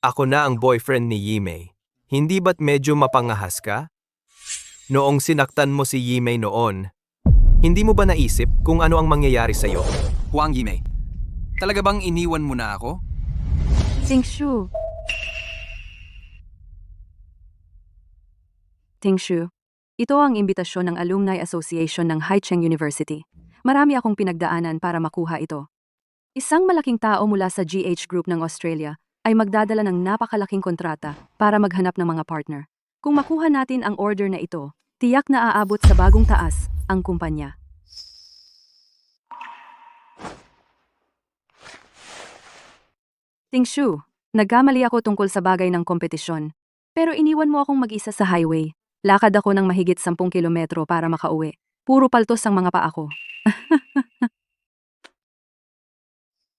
Ako na ang boyfriend ni Yimei. Hindi ba't medyo mapangahas ka? Noong sinaktan mo si Yimei noon, hindi mo ba naisip kung ano ang mangyayari sa'yo? Huang Yimei. Talaga bang iniwan mo na ako? Tingshu. Tingshu. Ito ang imbitasyon ng Alumni Association ng Haicheng University. Marami akong pinagdaanan para makuha ito. Isang malaking tao mula sa GH Group ng Australia ay magdadala ng napakalaking kontrata para maghanap ng mga partner. Kung makuha natin ang order na ito, tiyak na aabot sa bagong taas ang kumpanya. Tingshu, nagkamali ako tungkol sa bagay ng kompetisyon. Pero iniwan mo akong mag-isa sa highway. Lakad ako ng mahigit 10 kilometro para makauwi. Puro paltos ang mga paa ko.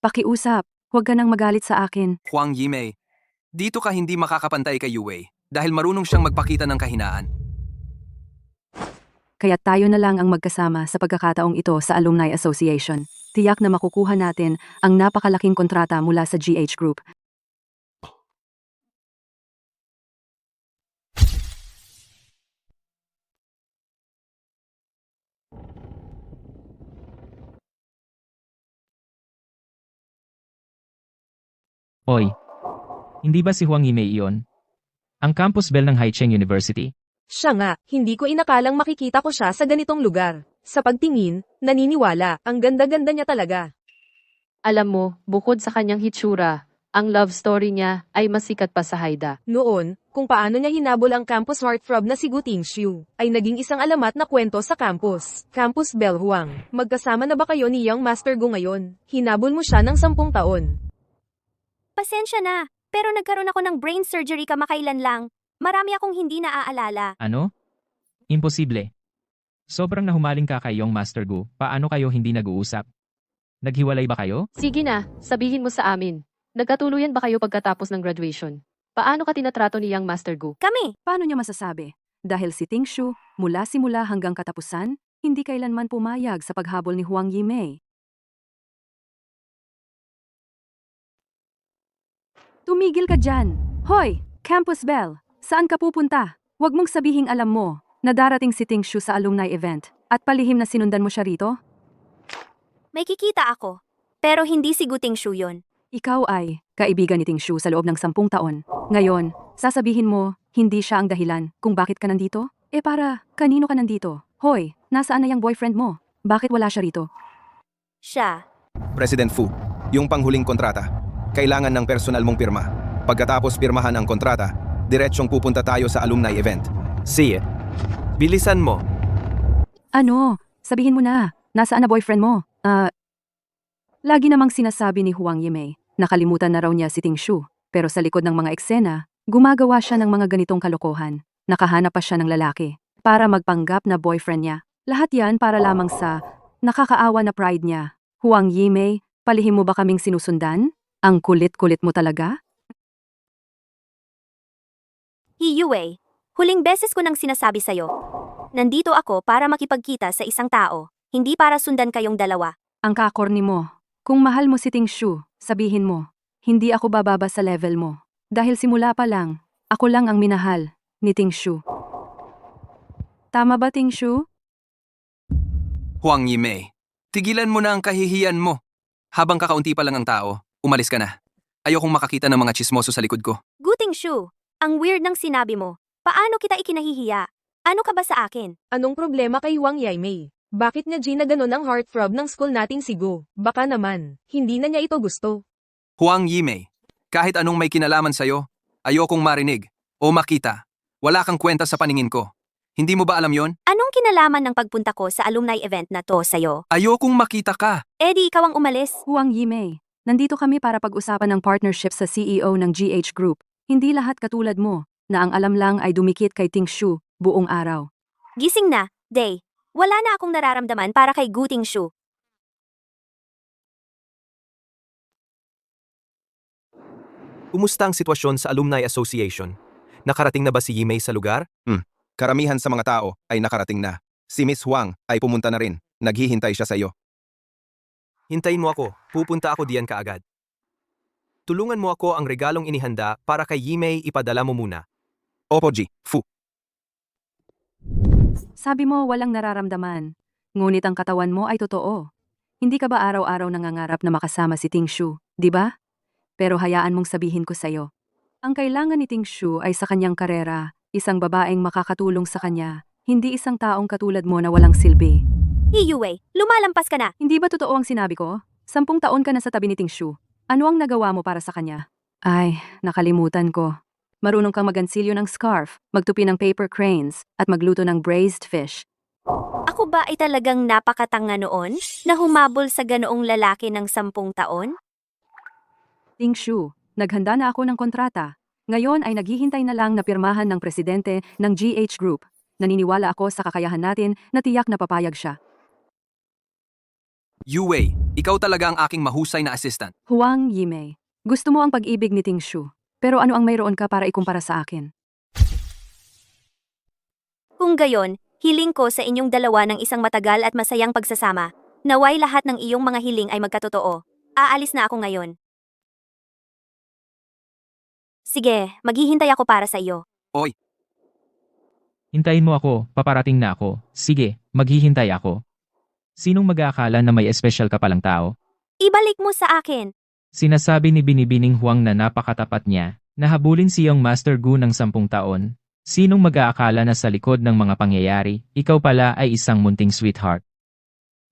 Pakiusap, huwag ka nang magalit sa akin. Huang Yimei, dito ka hindi makakapantay kay Yue dahil marunong siyang magpakita ng kahinaan. Kaya tayo na lang ang magkasama sa pagkakataong ito sa Alumni Association. Tiyak na makukuha natin ang napakalaking kontrata mula sa GH Group. Oy, hindi ba si Huang Yimei iyon? Ang campus bell ng Haicheng University? Siya nga, hindi ko inakalang makikita ko siya sa ganitong lugar. Sa pagtingin, naniniwala, ang ganda-ganda niya talaga. Alam mo, bukod sa kanyang hitsura, ang love story niya ay masikat pa sa Haida. Noon, kung paano niya hinabol ang campus heartthrob na si Gu Tingshu, ay naging isang alamat na kwento sa campus. Campus Bell Huang, magkasama na ba kayo ni Young Master Gu ngayon? Hinabol mo siya ng 10 taon. Pasensya na, pero nagkaroon ako ng brain surgery kamakailan lang. Marami akong hindi naaalala. Ano? Imposible. Sobrang nahumaling ka kay Young Master Gu, paano kayo hindi nag-uusap? Naghiwalay ba kayo? Sige na, sabihin mo sa amin. Nagkatuluyan ba kayo pagkatapos ng graduation? Paano ka tinatrato ni Young Master Gu? Kami, Paano niya masasabi? Dahil si Tingshu, mula simula hanggang katapusan, hindi kailanman pumayag sa paghabol ni Huang Yimei. Tumigil ka dyan! Hoy! Campus Bell! Saan ka pupunta? Huwag mong sabihing alam mo na darating si Tingshu sa alumni event at palihim na sinundan mo siya rito? may kikita ako. Pero hindi si Gu Tingshu yun. Ikaw ay kaibigan ni Tingshu sa loob ng 10 taon. Ngayon, sasabihin mo, hindi siya ang dahilan kung bakit ka nandito? Para, kanino ka nandito? Hoy, nasaan na yung boyfriend mo? Bakit wala siya rito? Siya. President Fu, yung panghuling kontrata. Kailangan ng personal mong pirma. Pagkatapos pirmahan ang kontrata, diretsyong pupunta tayo sa alumni event. See it. Bilisan mo. Ano? Sabihin mo na, nasaan na boyfriend mo? Lagi namang sinasabi ni Huang Yimei, nakalimutan na raw niya si Tingshu. Pero sa likod ng mga eksena, gumagawa siya ng mga ganitong kalokohan. Nakahanap pa siya ng lalaki para magpanggap na boyfriend niya. Lahat yan para lamang sa nakakaawa na pride niya. Huang Yimei, palihim mo ba kaming sinusundan? Ang kulit-kulit mo talaga? Yue, huling beses ko nang sinasabi sa'yo. Nandito ako para makipagkita sa isang tao, hindi para sundan kayong dalawa. Ang kakorni mo. Kung mahal mo si Tingshu, sabihin mo, hindi ako bababa sa level mo. Dahil simula pa lang, ako lang ang minahal ni Tingshu. Tama ba, Tingshu? Huang Yimei, tigilan mo na ang kahihiyan mo. Habang kakaunti pa lang ang tao, umalis ka na. Ayokong makakita ng mga chismoso sa likod ko. Gu Tingshu, ang weird ng sinabi mo. Paano kita ikinahihiya? Ano ka ba sa akin? Anong problema kay Huang Yimei? Bakit niya Gina ganon ang heartthrob ng school nating si Gu? Baka naman, hindi na niya ito gusto. Huang Yimei, kahit anong may kinalaman sa'yo, ayokong marinig o makita. Wala kang kwenta sa paningin ko. Hindi mo ba alam yon? Anong kinalaman ng pagpunta ko sa alumni event na to sa'yo? Ayokong makita ka. Di ikaw ang umalis. Huang Yimei, nandito kami para pag-usapan ng partnership sa CEO ng GH Group. Hindi lahat katulad mo, na ang alam lang ay dumikit kay Tingshu buong araw. Gising na, Day. Wala na akong nararamdaman para kay Gu Tingshu. Kumusta ang sitwasyon sa Alumni Association? Nakarating na ba si Yimei sa lugar? Karamihan sa mga tao ay nakarating na. Si Miss Huang ay pumunta na rin. Naghihintay siya sa iyo. Hintayin mo ako. Pupunta ako diyan kaagad. Tulungan mo ako ang regalong inihanda para kay Yimei ipadala mo muna. Opo, G. Fu. Sabi mo walang nararamdaman, ngunit ang katawan mo ay totoo. Hindi ka ba araw-araw nangangarap na makasama si Tingshu, di ba? Pero hayaan mong sabihin ko sa'yo. Ang kailangan ni Tingshu ay sa kanyang karera, isang babaeng makakatulong sa kanya, hindi isang taong katulad mo na walang silbi. Yue, lumalampas ka na. Hindi ba totoo ang sinabi ko? 10 taon ka na sa tabi ni Tingshu. Ano ang nagawa mo para sa kanya? Ay, nakalimutan ko. Marunong kang magansilyo ng scarf, magtupi ng paper cranes, at magluto ng braised fish. Ako ba ay talagang napakatanga noon na humabol sa ganoong lalaki ng 10 taon? Tingshu, naghanda na ako ng kontrata. Ngayon ay naghihintay na lang na pirmahan ng presidente ng GH Group. Naniniwala ako sa kakayahan natin na tiyak na papayag siya. Yue, ikaw talaga ang aking mahusay na assistant. Huang Yimei, gusto mo ang pag-ibig ni Ting Shu. Pero ano ang mayroon ka para ikumpara sa akin? Kung gayon, hiling ko sa inyong dalawa ng isang matagal at masayang pagsasama. Naway lahat ng iyong mga hiling ay magkatotoo. Aalis na ako ngayon. Sige, maghihintay ako para sa iyo. Oy, Hintayin mo ako, paparating na ako. Sige, maghihintay ako. Sinong mag-aakala na may espesyal ka palang tao? Ibalik mo sa akin. Sinasabi ni Binibining Huang na napakatapat niya, nahabulin siyang Master Gu ng 10 taon. Sinong mag-aakala na sa likod ng mga pangyayari, ikaw pala ay isang munting sweetheart?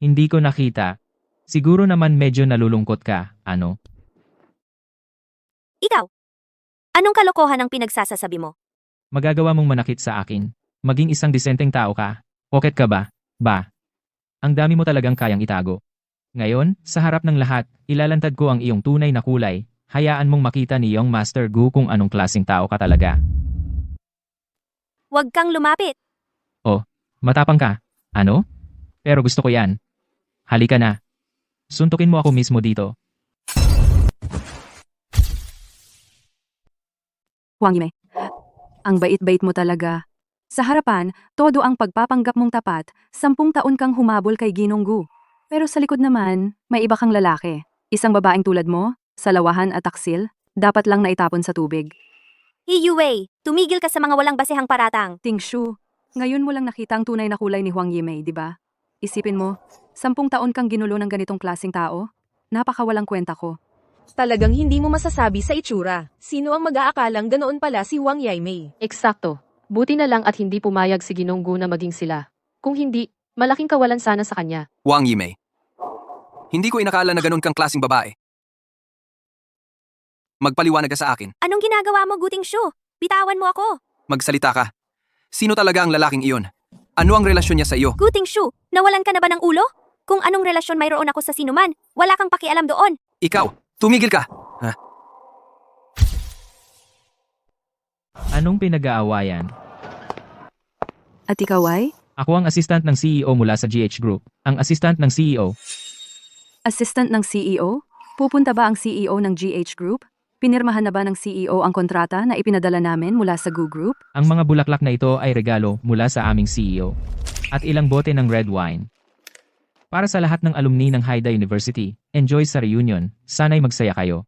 Hindi ko nakita. Siguro naman medyo nalulungkot ka, ano? Ikaw. Anong kalokohan ang pinagsasasabi mo? Magagawa mong manakit sa akin. Maging isang disenteng tao ka. Poket ka ba? Ba? Ang dami mo talagang kayang itago. Ngayon, sa harap ng lahat, ilalantad ko ang iyong tunay na kulay. Hayaan mong makita ni iyong Master Gu kung anong klaseng tao ka talaga. Huwag kang lumapit. Matapang ka. Ano? Pero gusto ko yan. Halika na. Suntukin mo ako mismo dito. Huang Yimei, ang bait-bait mo talaga. Sa harapan, todo ang pagpapanggap mong tapat, 10 taon kang humabol kay Ginong Gu. Pero sa likod naman, may iba kang lalaki. Isang babaeng tulad mo, salawahan at taksil, dapat lang naitapon sa tubig. Yue, tumigil ka sa mga walang basehang paratang. Ting Shu, ngayon mo lang nakita ang tunay na kulay ni Huang Yimei, di ba? Isipin mo, 10 taon kang ginulo ng ganitong klaseng tao? Napakawalang kwenta ko. Talagang hindi mo masasabi sa itsura. Sino ang mag-aakalang ganoon pala si Huang Yimei? Eksakto. Buti na lang at hindi pumayag si Ginong Gu na maging sila. Kung hindi, malaking kawalan sana sa kanya. Huang Yimei. Hindi ko inakala na ganun kang klaseng babae. Magpaliwanag ka sa akin. Anong ginagawa mo, Guting Shu? Bitawan mo ako. Magsalita ka. Sino talaga ang lalaking iyon? Ano ang relasyon niya sa iyo? Guting Shu, nawalan ka na ba ng ulo? Kung anong relasyon mayroon ako sa sinuman, wala kang pakialam doon. Ikaw, tumigil ka! Anong pinag-aawayan? At ikaw ay? Ako ang assistant ng CEO mula sa GH Group. Ang assistant ng CEO. Assistant ng CEO? Pupunta ba ang CEO ng GH Group? Pinirmahan na ba ng CEO ang kontrata na ipinadala namin mula sa Gu Group? Ang mga bulaklak na ito ay regalo mula sa aming CEO. At ilang bote ng red wine. Para sa lahat ng alumni ng Haida University, enjoy sa reunion. Sana'y magsaya kayo.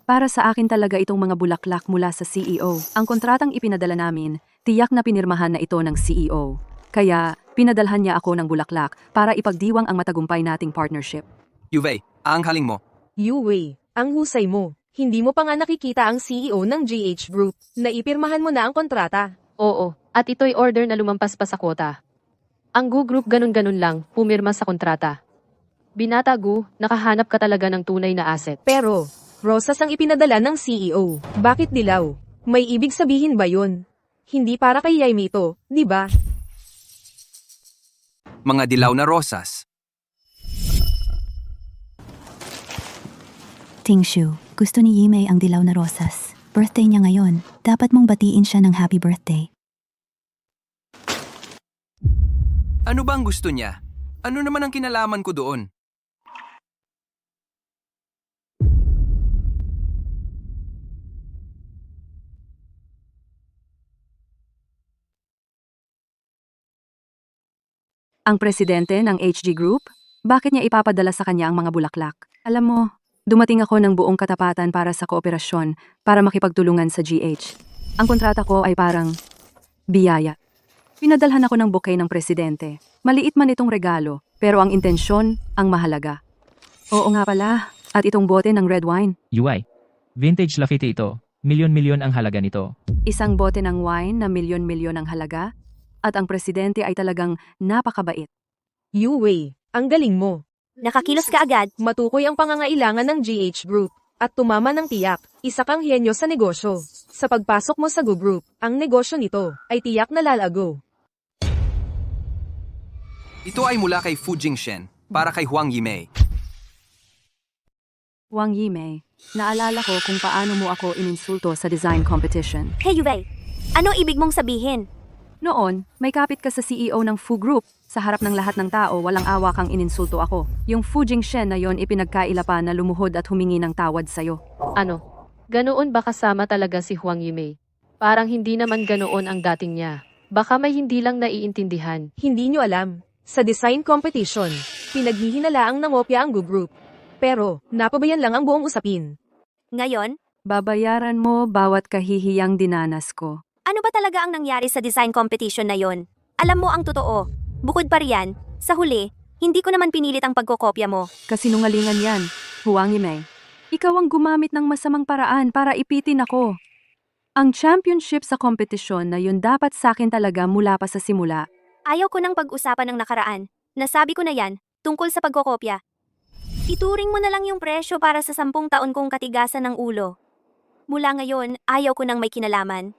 Para sa akin talaga itong mga bulaklak mula sa CEO. Ang kontratang ipinadala namin, tiyak na pinirmahan na ito ng CEO. Kaya, pinadalhan niya ako ng bulaklak para ipagdiwang ang matagumpay nating partnership. Yue, ang haling mo. Yue, ang husay mo. Hindi mo pa nga nakikita ang CEO ng GH Group. Naipirmahan mo na ang kontrata. Oo, at ito'y order na lumampas pa sa quota. Ang Gu Group ganun-ganun lang, pumirma sa kontrata. Binata Gu, nakahanap ka talaga ng tunay na asset. Pero, rosas ang ipinadala ng CEO. Bakit dilaw? May ibig sabihin ba yun? Hindi para kay Yimei to, di ba? Mga dilaw na rosas. Ting Shu, gusto ni Yimei ang dilaw na rosas. Birthday niya ngayon, dapat mong batiin siya ng happy birthday. Ano ba ang gusto niya? Ano naman ang kinalaman ko doon? Ang presidente ng HG Group? Bakit niya ipapadala sa kanya ang mga bulaklak? Alam mo, dumating ako ng buong katapatan para sa kooperasyon para makipagtulungan sa GH. Ang kontrata ko ay parang biyaya. Pinadalhan ako ng bouquet ng presidente. Maliit man itong regalo, pero ang intensyon ang mahalaga. Oo nga pala, at itong bote ng red wine. UI. Vintage Lafite ito. Milyon-milyon ang halaga nito. Isang bote ng wine na milyon-milyon ang halaga. At ang presidente ay talagang napakabait. Yue, ang galing mo. Nakakilos ka agad. Matukoy ang pangangailangan ng GH Group. At tumama ng tiyak, isa kang henyo sa negosyo. Sa pagpasok mo sa Gu Group, ang negosyo nito ay tiyak na lalago. Ito ay mula kay Fu Jingshen para kay Huang Yimei. Huang Yimei, naalala ko kung paano mo ako ininsulto sa design competition. Hey Yue, ano ibig mong sabihin? Noon, may kapit ka sa CEO ng Fu Group. Sa harap ng lahat ng tao, walang awa kang ininsulto ako. Yung Fu Jingshen na yon ipinagkaila pa na lumuhod at humingi ng tawad sa'yo. Ano? Ganoon ba kasama talaga si Huang Yimei? Parang hindi naman ganoon ang dating niya. Baka may hindi lang naiintindihan. Hindi nyo alam. Sa design competition, pinaghihinalaang nangopya ang Gu Group. Pero, napabayan lang ang buong usapin. Ngayon, Babayaran mo bawat kahihiyang dinanas ko. ano ba talaga ang nangyari sa design competition na yon? Alam mo ang totoo. Bukod pa riyan, sa huli, hindi ko naman pinilit ang pagkokopya mo. Kasinungalingan yan, Huang Yimei. Ikaw ang gumamit ng masamang paraan para ipitin ako. Ang championship sa kompetisyon na yun dapat sa akin talaga mula pa sa simula. Ayaw ko nang pag-usapan ng nakaraan. Nasabi ko na yan, tungkol sa pagkokopya. Ituring mo na lang yung presyo para sa 10 taon kong katigasan ng ulo. Mula ngayon, ayaw ko nang may kinalaman.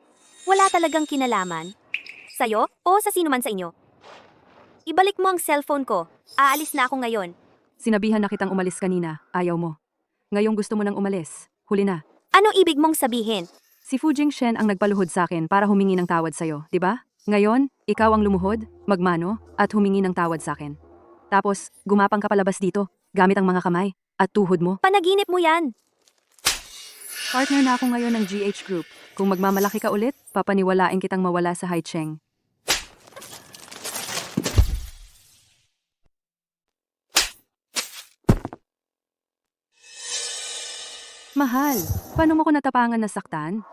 Wala talagang kinalaman. Sa'yo o sa sino man sa inyo. Ibalik mo ang cellphone ko. Aalis na ako ngayon. Sinabihan na kitang umalis kanina, ayaw mo. Ngayong gusto mo nang umalis, huli na. Ano ibig mong sabihin? Si Fu Jingshen ang nagpaluhod sa akin para humingi ng tawad sa'yo, di ba? Ngayon, ikaw ang lumuhod, magmano, at humingi ng tawad sa akin. Tapos, gumapang ka palabas dito, gamit ang mga kamay, at tuhod mo. Panaginip mo yan. Partner na ako ngayon ng GH Group. Kung magmamalaki ka ulit, papaniwalain kitang mawala sa Haicheng. Mahal, paano mo ko natapangan na saktan?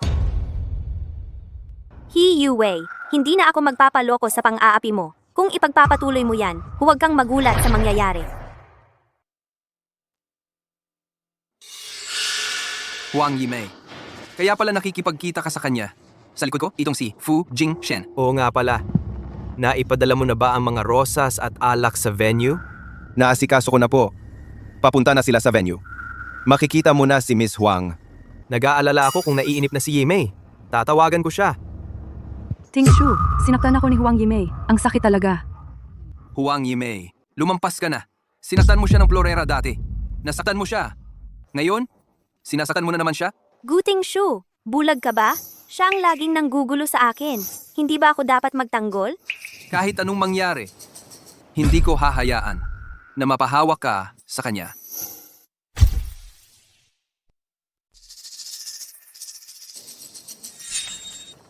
He Yu Wei, hindi na ako magpapaloko sa pang-aapi mo. Kung ipagpapatuloy mo yan, huwag kang magulat sa mangyayari. Huang Yimei. Kaya pala nakikipagkita ka sa kanya. Sa likod ko, itong si Fu Jingshen. Oo nga pala. Naipadala mo na ba ang mga rosas at alak sa venue? Naasikaso ko na po. Papunta na sila sa venue. Makikita mo na si Miss Huang. Nag-aalala ako kung naiinip na si Yimei. Tatawagan ko siya. Tingshu, sinaktan ako ni Huang Yimei. Ang sakit talaga. Huang Yimei, lumampas ka na. Sinaktan mo siya ng florera dati. Nasaktan mo siya. Ngayon, sinasaktan mo na naman siya? Guting Shu, bulag ka ba? Siya ang laging nanggugulo sa akin. Hindi ba ako dapat magtanggol? Kahit anong mangyari, hindi ko hahayaan na mapahawak ka sa kanya.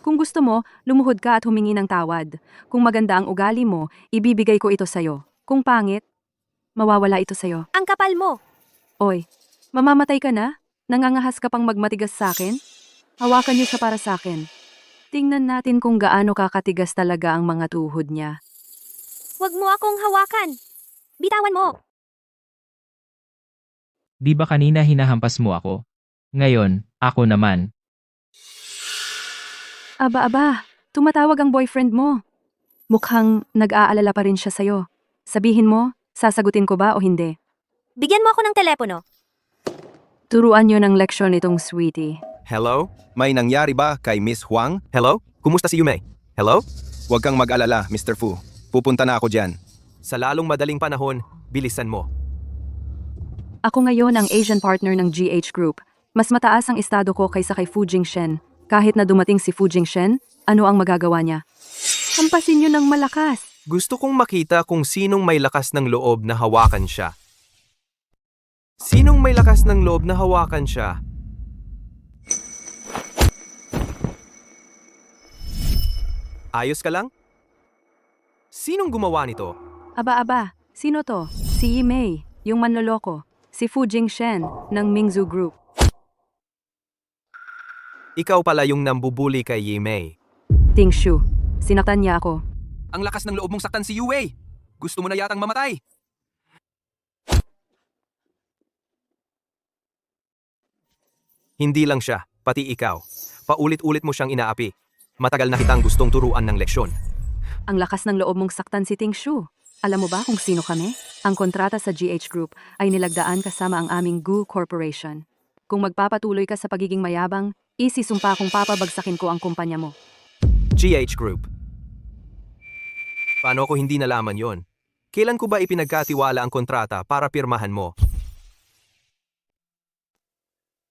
Kung gusto mo, lumuhod ka at humingi ng tawad. Kung maganda ang ugali mo, ibibigay ko ito sa'yo. Kung pangit, mawawala ito sa'yo. Ang kapal mo. Oy, mamamatay ka na? Nangangahas ka pang magmatigas sa akin? Hawakan niyo siya para sa akin. Tingnan natin kung gaano kakatigas talaga ang mga tuhod niya. Huwag mo akong hawakan. Bitawan mo. Di ba kanina hinahampas mo ako? Ngayon, ako naman. Aba, tumatawag ang boyfriend mo. Mukhang nag-aalala pa rin siya sa'yo. Sabihin mo, sasagutin ko ba o hindi? Bigyan mo ako ng telepono. Turuan niyo ng leksyon itong sweetie. Hello? May nangyari ba kay Miss Huang? Hello? Kumusta si Yimei? Hello? Huwag kang mag-alala, Mr. Fu. Pupunta na ako dyan. Sa lalong madaling panahon, bilisan mo. Ako ngayon ang Asian partner ng GH Group. Mas mataas ang estado ko kaysa kay Fu Jingshen. Kahit na dumating si Fu Jingshen, ano ang magagawa niya? Hampasin niyo ng malakas. Gusto kong makita kung sinong may lakas ng loob na hawakan siya. Sinong may lakas ng loob na hawakan siya? Ayos ka lang? Sinong gumawa nito? Aba, sino to? Si Yimei, yung manloloko. Si Fu Jingshen, ng Mingzu Group. Ikaw pala yung nambubuli kay Yimei. Tingshu, sinaktan niya ako. Ang lakas ng loob mong saktan si Yu Wei. Gusto mo na yatang mamatay. Hindi lang siya, pati ikaw. Paulit-ulit mo siyang inaapi. Matagal na kitang gustong turuan ng leksyon. Ang lakas ng loob mong saktan si Tingshu. Alam mo ba kung sino kami? Ang kontrata sa GH Group ay nilagdaan kasama ang aming Gu Corporation. Kung magpapatuloy ka sa pagiging mayabang, isisumpa kung papabagsakin ko ang kumpanya mo. GH Group. Paano ko hindi nalaman yon? Kailan ko ba ipinagkatiwala ang kontrata para pirmahan mo?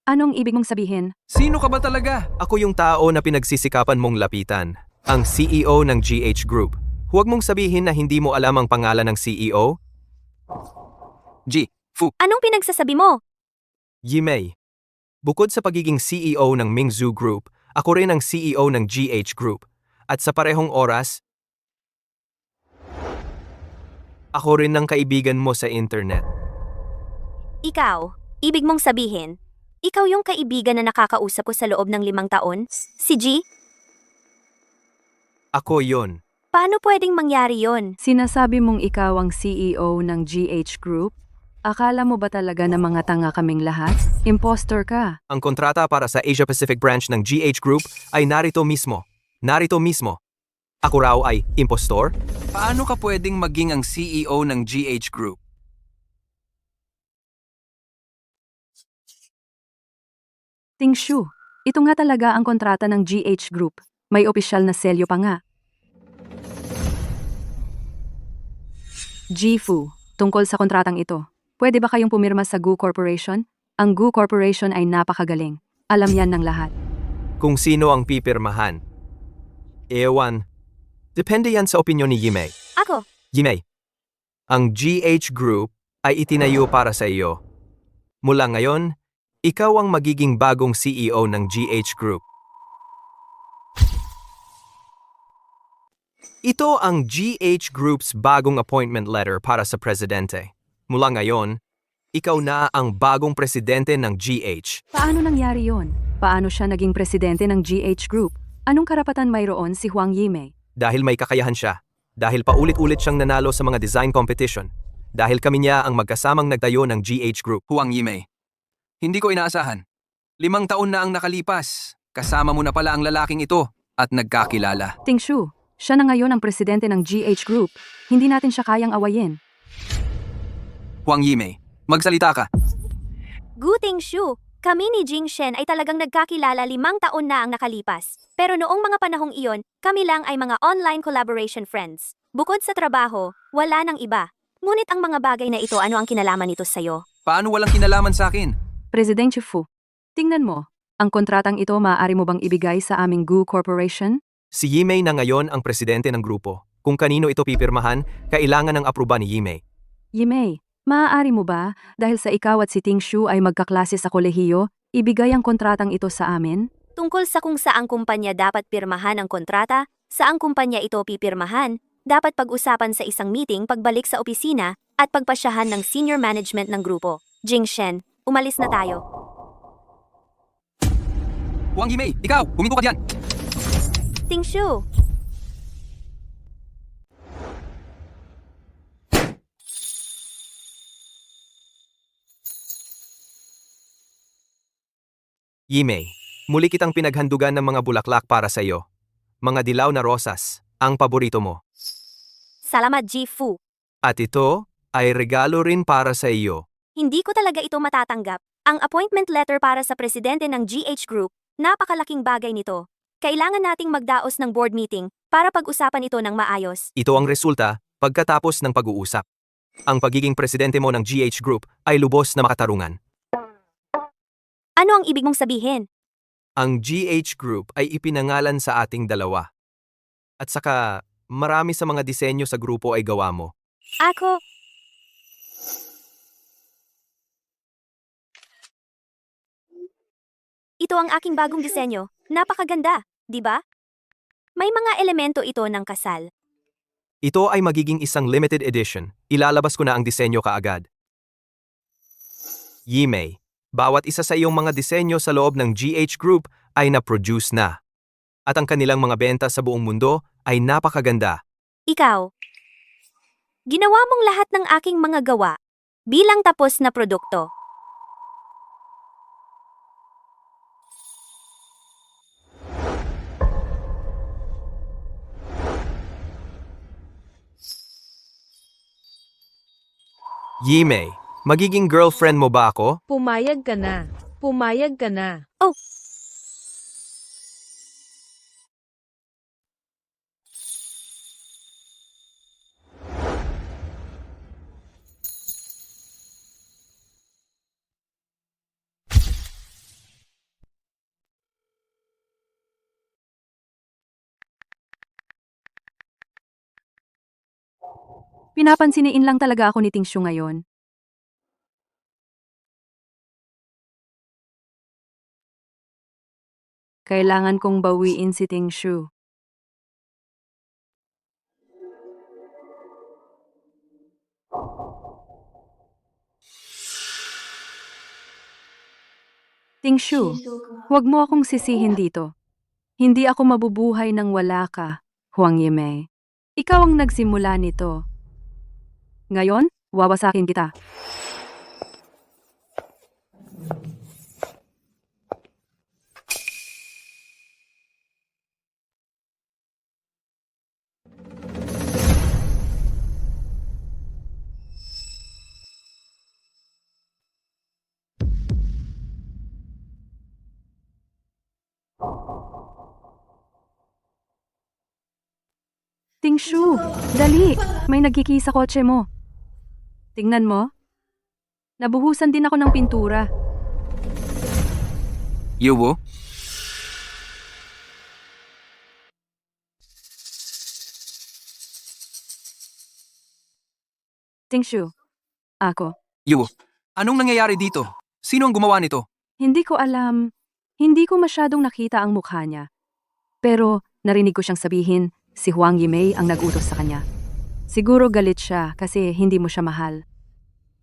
Anong ibig mong sabihin? Sino ka ba talaga? Ako yung tao na pinagsisikapan mong lapitan. ang CEO ng GH Group. Huwag mong sabihin na hindi mo alam ang pangalan ng CEO. Anong pinagsasabi mo? Yimei. Bukod sa pagiging CEO ng Mingzhu Group, ako rin ang CEO ng GH Group. At sa parehong oras, ako rin ng kaibigan mo sa internet. Ikaw, ibig mong sabihin, ikaw yung kaibigan na nakakausap ko sa loob ng 5 taon? Si G? Ako yon. Paano pwedeng mangyari yon? Sinasabi mong ikaw ang CEO ng GH Group? Akala mo ba talaga na mga tanga kaming lahat? Impostor ka. Ang kontrata para sa Asia Pacific branch ng GH Group ay narito mismo. Narito mismo. Ako raw ay impostor? Paano ka pwedeng maging ang CEO ng GH Group? Tingshu, ito nga talaga ang kontrata ng GH Group. May opisyal na selyo pa nga. Jifu, tungkol sa kontratang ito, pwede ba kayong pumirma sa Gu Corporation? Ang Gu Corporation ay napakagaling. Alam yan ng lahat. Kung sino ang pipirmahan. Ewan. Depende yan sa opinyon ni Yimei. Ako, Yimei, ang GH Group ay itinayo para sa iyo. Mula ngayon, ikaw ang magiging bagong CEO ng GH Group. Ito ang GH Group's bagong appointment letter para sa presidente. Mula ngayon, ikaw na ang bagong presidente ng GH. Paano nangyari yon? Paano siya naging presidente ng GH Group? Anong karapatan mayroon si Huang Yimei? Dahil may kakayahan siya. Dahil paulit-ulit siyang nanalo sa mga design competition. Dahil kami niya ang magkasamang nagtayo ng GH Group. Huang Yimei. Hindi ko inaasahan. 5 taon na ang nakalipas. Kasama mo na pala ang lalaking ito at nagkakilala. Tingshu, siya na ngayon ang presidente ng GH Group. Hindi natin siya kayang awayin. Huang Yimei, magsalita ka. Guting Shu, kami ni Jing Shen ay talagang nagkakilala 5 taon na ang nakalipas. Pero noong mga panahong iyon, kami lang ay mga online collaboration friends. Bukod sa trabaho, wala nang iba. Ngunit ang mga bagay na ito, ano ang kinalaman nito sa'yo? Paano walang kinalaman sa akin? Presidente Fu, tingnan mo. Ang kontratang ito maaari mo bang ibigay sa aming Gu Corporation? Si Yimei na ngayon ang presidente ng grupo. Kung kanino ito pipirmahan, kailangan ng aproba ni Yimei. Yimei, maaari mo ba, dahil sa ikaw at si Tingshu ay magkaklase sa kolehiyo, ibigay ang kontratang ito sa amin? Tungkol sa kung saang kumpanya dapat pirmahan ang kontrata, saang kumpanya ito pipirmahan, dapat pag-usapan sa isang meeting pagbalik sa opisina at pagpasyahan ng senior management ng grupo. Jing Shen, umalis na tayo. Huang Yimei, ikaw, huminto ka diyan. Tingshu, Yimei, muli kitang pinaghandugan ng mga bulaklak para sa iyo. Mga dilaw na rosas, ang paborito mo. salamat Ji Fu. At ito ay regalo rin para sa iyo. Hindi ko talaga ito matatanggap. Ang appointment letter para sa presidente ng GH Group, napakalaking bagay nito. Kailangan nating magdaos ng board meeting para pag-usapan ito ng maayos. Ito ang resulta pagkatapos ng pag-uusap. Ang pagiging presidente mo ng GH Group ay lubos na makatarungan. Ano ang ibig mong sabihin? Ang GH Group ay ipinangalan sa ating dalawa. At saka, marami sa mga disenyo sa grupo ay gawa mo. Ako, ito ang aking bagong disenyo. Napakaganda, di ba? May mga elemento ito ng kasal. Ito ay magiging isang limited edition. Ilalabas ko na ang disenyo kaagad. Yimei, bawat isa sa iyong mga disenyo sa loob ng GH Group ay na-produce na. At ang kanilang mga benta sa buong mundo ay napakaganda. Ikaw, ginawa mong lahat ng aking mga gawa bilang tapos na produkto. Yimei, magiging girlfriend mo ba ako? Pumayag ka na. Pumayag ka na. Oh, Pinapansiniin lang talaga ako ni Tingshu ngayon. Kailangan kong bawiin si Tingshu. Tingshu, huwag mo akong sisihin dito. Hindi ako mabubuhay nang wala ka, Huang Yimei. Ikaw ang nagsimula nito. Ngayon, wawasakin kita. Tingshu, dali! May nagkiki sa kotse mo. Tingnan mo. Nabuhusan din ako ng pintura. Yuwo, Tingshu, ako. Yuwo, anong nangyayari dito? Sino ang gumawa nito? Hindi ko alam. Hindi ko masyadong nakita ang mukha niya. Pero narinig ko siyang sabihin, si Huang Yimei ang nag-utos sa kanya. Siguro galit siya kasi hindi mo siya mahal.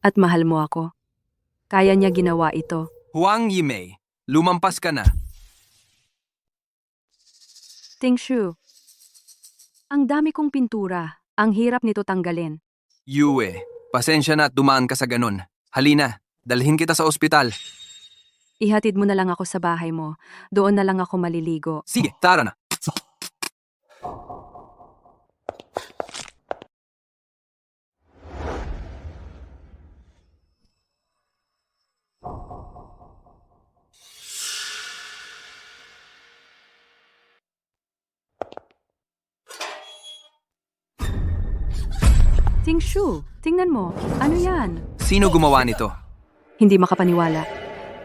At mahal mo ako. Kaya niya ginawa ito. Huang Yimei, lumampas ka na. Tingshu, ang dami kong pintura. Ang hirap nito tanggalin. Yue, pasensya na at dumaan ka sa ganun. Halina, dalhin kita sa ospital. Ihatid mo na lang ako sa bahay mo. Doon na lang ako maliligo. Sige, tara na. Tingshu, tingnan mo. Ano yan? Sino gumawa nito? Hindi makapaniwala.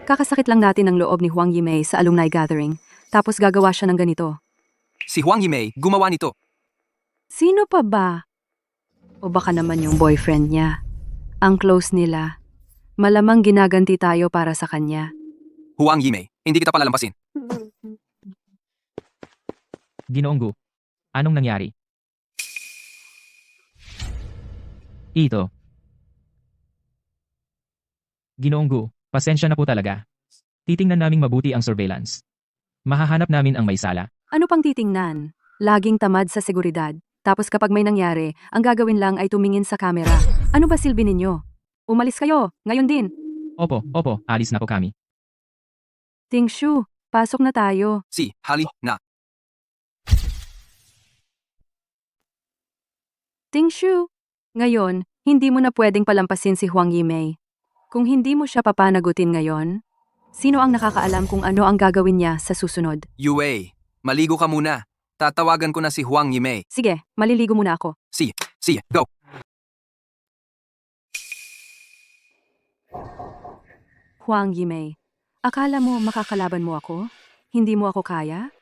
Kakasakit lang natin ang loob ni Huang Yimei sa alumni gathering. Tapos gagawa siya ng ganito. Si Huang Yimei gumawa nito. Sino pa ba? O baka naman yung boyfriend niya. Ang close nila. Malamang ginaganti tayo para sa kanya. Huang Yimei, hindi kita palalampasin. Ginoong Gu, anong nangyari? Ito. Ginoong Gu, pasensya na po talaga. Titingnan naming mabuti ang surveillance. Mahahanap namin ang may sala. Ano pang titingnan? Laging tamad sa seguridad. Tapos kapag may nangyari, ang gagawin lang ay tumingin sa kamera. Ano ba silbi ninyo? Umalis kayo, ngayon din. Opo, alis na po kami. Tingshu, pasok na tayo. Si, hali, na. Tingshu, ngayon, hindi mo na pwedeng palampasin si Huang Yimei. Kung hindi mo siya papanagutin ngayon, sino ang nakakaalam kung ano ang gagawin niya sa susunod? Yue, maligo ka muna. Tatawagan ko na si Huang Yimei. Sige, maliligo muna ako. Si, go. Huang Yimei, akala mo makakalaban mo ako? Hindi mo ako kaya?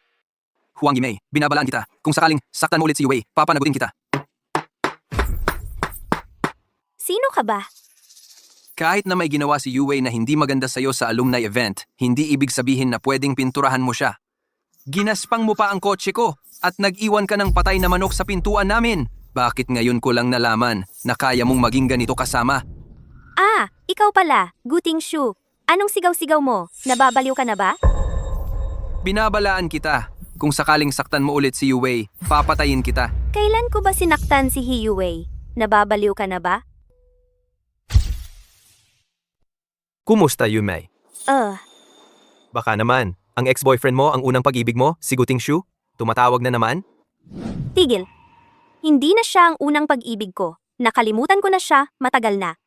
Huang Yimei, binabalaan kita. Kung sakaling saktan mo ulit si Yue, papanagutin kita. Sino ka ba? Kahit na may ginawa si Yue na hindi maganda sa'yo sa alumni event, hindi ibig sabihin na pwedeng pinturahan mo siya. Ginaspang mo pa ang kotse ko at nag-iwan ka ng patay na manok sa pintuan namin. Bakit ngayon ko lang nalaman na kaya mong maging ganito kasama? Ah, ikaw pala, Gu Tingshu. Anong sigaw-sigaw mo? Nababaliw ka na ba? Binabalaan kita. Kung sakaling saktan mo ulit si Yue, papatayin kita. Kailan ko ba sinaktan si Hiyue? Nababaliw ka na ba? Kumusta, Yumei? Baka naman, ang ex-boyfriend mo ang unang pag-ibig mo, si Gu Tingshu? Tumatawag na naman? Tigil. Hindi na siya ang unang pag-ibig ko. Nakalimutan ko na siya, matagal na.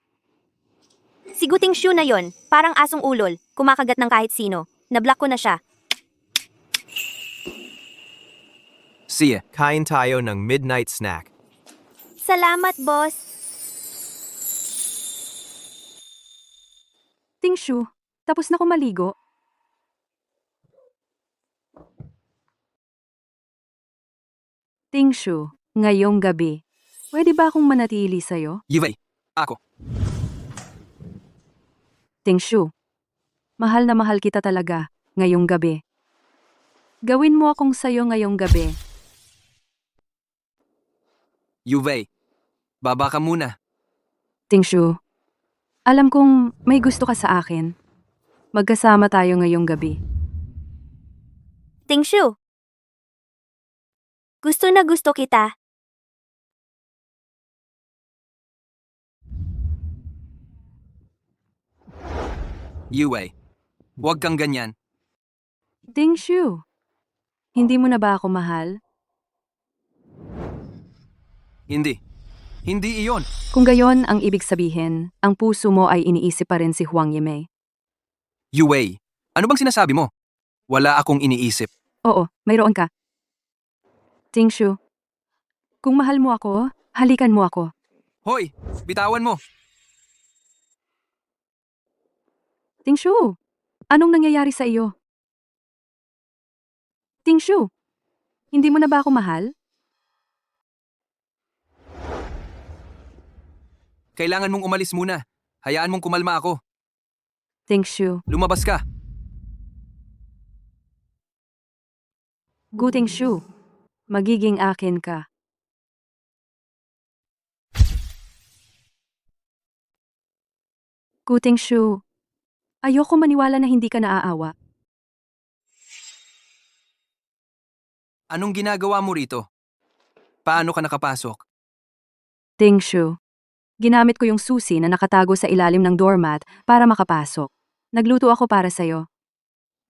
Si Gu Tingshu na yon, parang asong ulol, kumakagat ng kahit sino. Nablock ko na siya. Siya, kain tayo ng midnight snack. Salamat, boss. Tingshu, tapos na ko maligo. Tingshu, ngayong gabi, Pwede ba akong manatili sa'yo? Yimei, ako. Tingshu, mahal na mahal kita talaga ngayong gabi. Gawin mo akong sayo ngayong gabi. Yuvei, baba ka muna. Tingshu, alam kong may gusto ka sa akin. Magkasama tayo ngayong gabi. Tingshu. Gusto na gusto kita. Yue, huwag kang ganyan. Tingshu, hindi mo na ba ako mahal? Hindi. Hindi iyon. Kung gayon ang ibig sabihin, ang puso mo ay iniisip pa rin si Huang Yimei. Yue, ano bang sinasabi mo? Wala akong iniisip. Oo, mayroon ka. Tingshu, kung mahal mo ako, halikan mo ako. Hoy, bitawan mo. Tingshu, anong nangyayari sa iyo? Tingshu, hindi mo na ba ako mahal? Kailangan mong umalis muna. Hayaan mong kumalma ako. Tingshu, Lumabas ka. Gu Tingshu, magiging akin ka. Gu Tingshu, ayoko maniwala na hindi ka naaawa. Anong ginagawa mo rito? Paano ka nakapasok? Tingshu, ginamit ko yung susi na nakatago sa ilalim ng doormat para makapasok. Nagluto ako para sa'yo.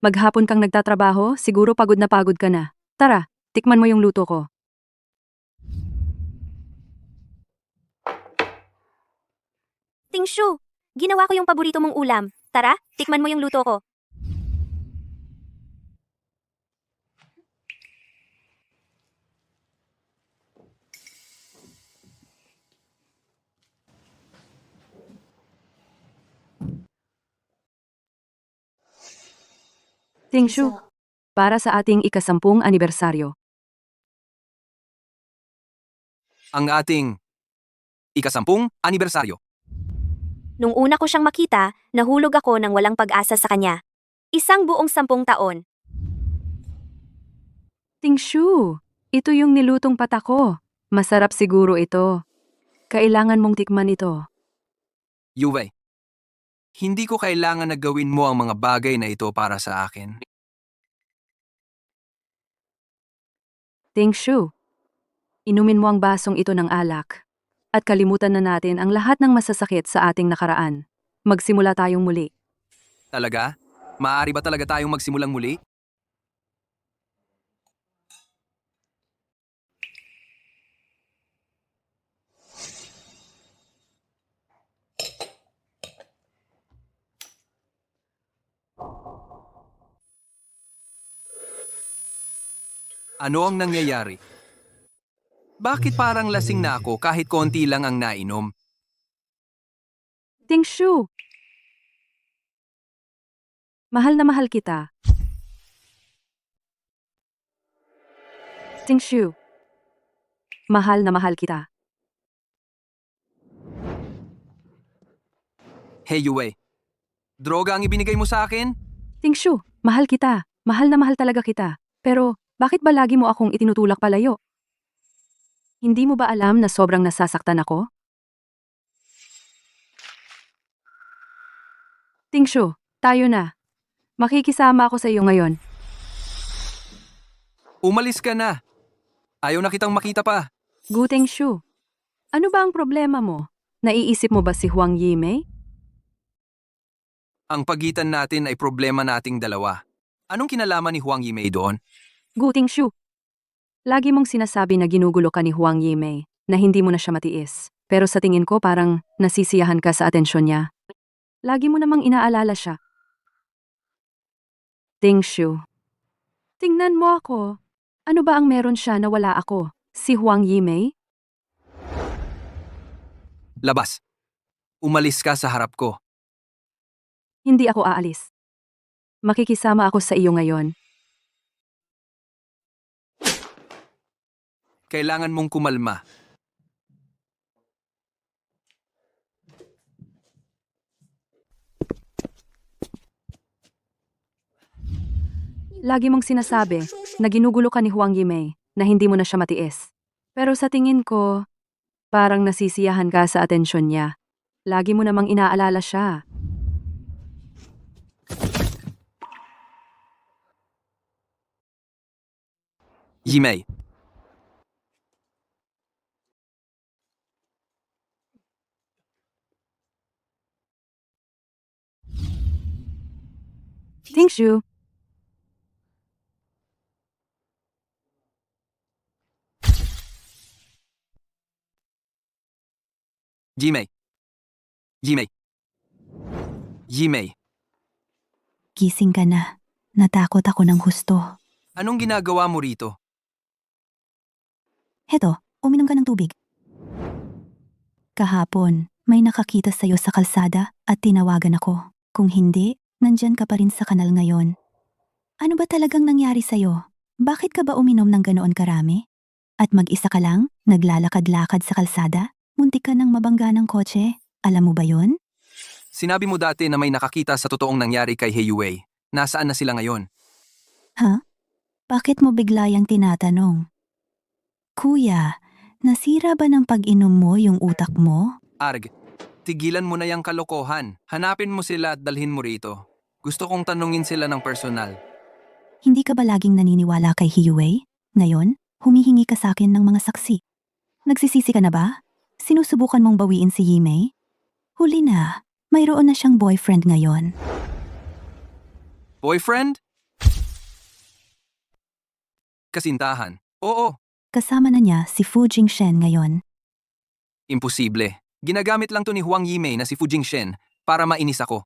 Maghapon kang nagtatrabaho, siguro pagod ka na. Tara, tikman mo yung luto ko. Tingshu, ginawa ko yung paborito mong ulam. Tara, tikman mo yung luto ko. Tingshu, para sa ating ika-10 anibersaryo. Ang ating ika-10 anibersaryo. Nung una ko siyang makita, nahulog ako ng walang pag-asa sa kanya. Isang buong 10 taon. Tingshu, ito yung nilutong pata ko. Masarap siguro ito. Kailangan mong tikman ito. Yue, hindi ko kailangan na gawin mo ang mga bagay na ito para sa akin. Tingshu, inumin mo ang basong ito ng alak. At kalimutan na natin ang lahat ng masasakit sa ating nakaraan. Magsimula tayong muli. Talaga? Maaari ba talaga tayong magsimulang muli? Ano ang nangyayari? Bakit parang lasing na ako kahit konti lang ang nainom? Tingshu! Mahal na mahal kita. Tingshu. Mahal na mahal kita. Hey Yue, droga ang ibinigay mo sa akin? Tingshu, mahal kita. Mahal na mahal talaga kita. Pero, bakit ba lagi mo akong itinutulak palayo? Hindi mo ba alam na sobrang nasasaktan ako? Tingshu, tayo na. Makikisama ako sa iyo ngayon. Umalis ka na. Ayaw na kitang makita pa. Gu Tingshu, ano ba ang problema mo? Naiisip mo ba si Huang Yimei? Ang pagitan natin ay problema nating dalawa. Anong kinalaman ni Huang Yimei doon? Gu Tingshu, lagi mong sinasabi na ginugulo ka ni Huang Yimei, na hindi mo na siya matiis. Pero sa tingin ko parang nasisiyahan ka sa atensyon niya. Lagi mo namang inaalala siya. Tingshu, tingnan mo ako. Ano ba ang meron siya na wala ako? Si Huang Yimei? Labas. Umalis ka sa harap ko. Hindi ako aalis. Makikisama ako sa iyo ngayon. Kailangan mong kumalma. Lagi mong sinasabi na ginugulo ka ni Huang Yimei na hindi mo na siya matiis. Pero sa tingin ko, parang nasisiyahan ka sa atensyon niya. Lagi mo namang inaalala siya. Yimei, Tingshu, Yimei. Yimei. Yimei, Gising ka na. Natakot ako ng husto. anong ginagawa mo rito? Heto, uminom ka ng tubig. Kahapon, may nakakita sa'yo sa kalsada at tinawagan ako. Kung hindi, nandyan ka pa rin sa kanal ngayon. Ano ba talagang nangyari sa'yo? Bakit ka ba uminom ng ganoon karami? At mag-isa ka lang, naglalakad-lakad sa kalsada? Muntik ka nang mabangga ng kotse? Alam mo ba yon? Sinabi mo dati na may nakakita sa totoong nangyari kay Heyuwei. Nasaan na sila ngayon? Ha? Bakit mo bigla yang tinatanong? Kuya, nasira ba ng pag-inom mo yung utak mo? Arg, tigilan mo na yung kalokohan. Hanapin mo sila at dalhin mo rito. Gusto kong tanungin sila ng personal. Hindi ka ba laging naniniwala kay Hiyuwei? Ngayon, humihingi ka sa akin ng mga saksi. Nagsisisi ka na ba? Sinusubukan mong bawiin si Yimei? Huli na, mayroon na siyang boyfriend ngayon. Boyfriend? Kasintahan. Oo, Kasama na niya si Fu Jingshen ngayon. imposible. Ginagamit lang to ni Huang Yimei na si Fu Jingshen para mainis ako.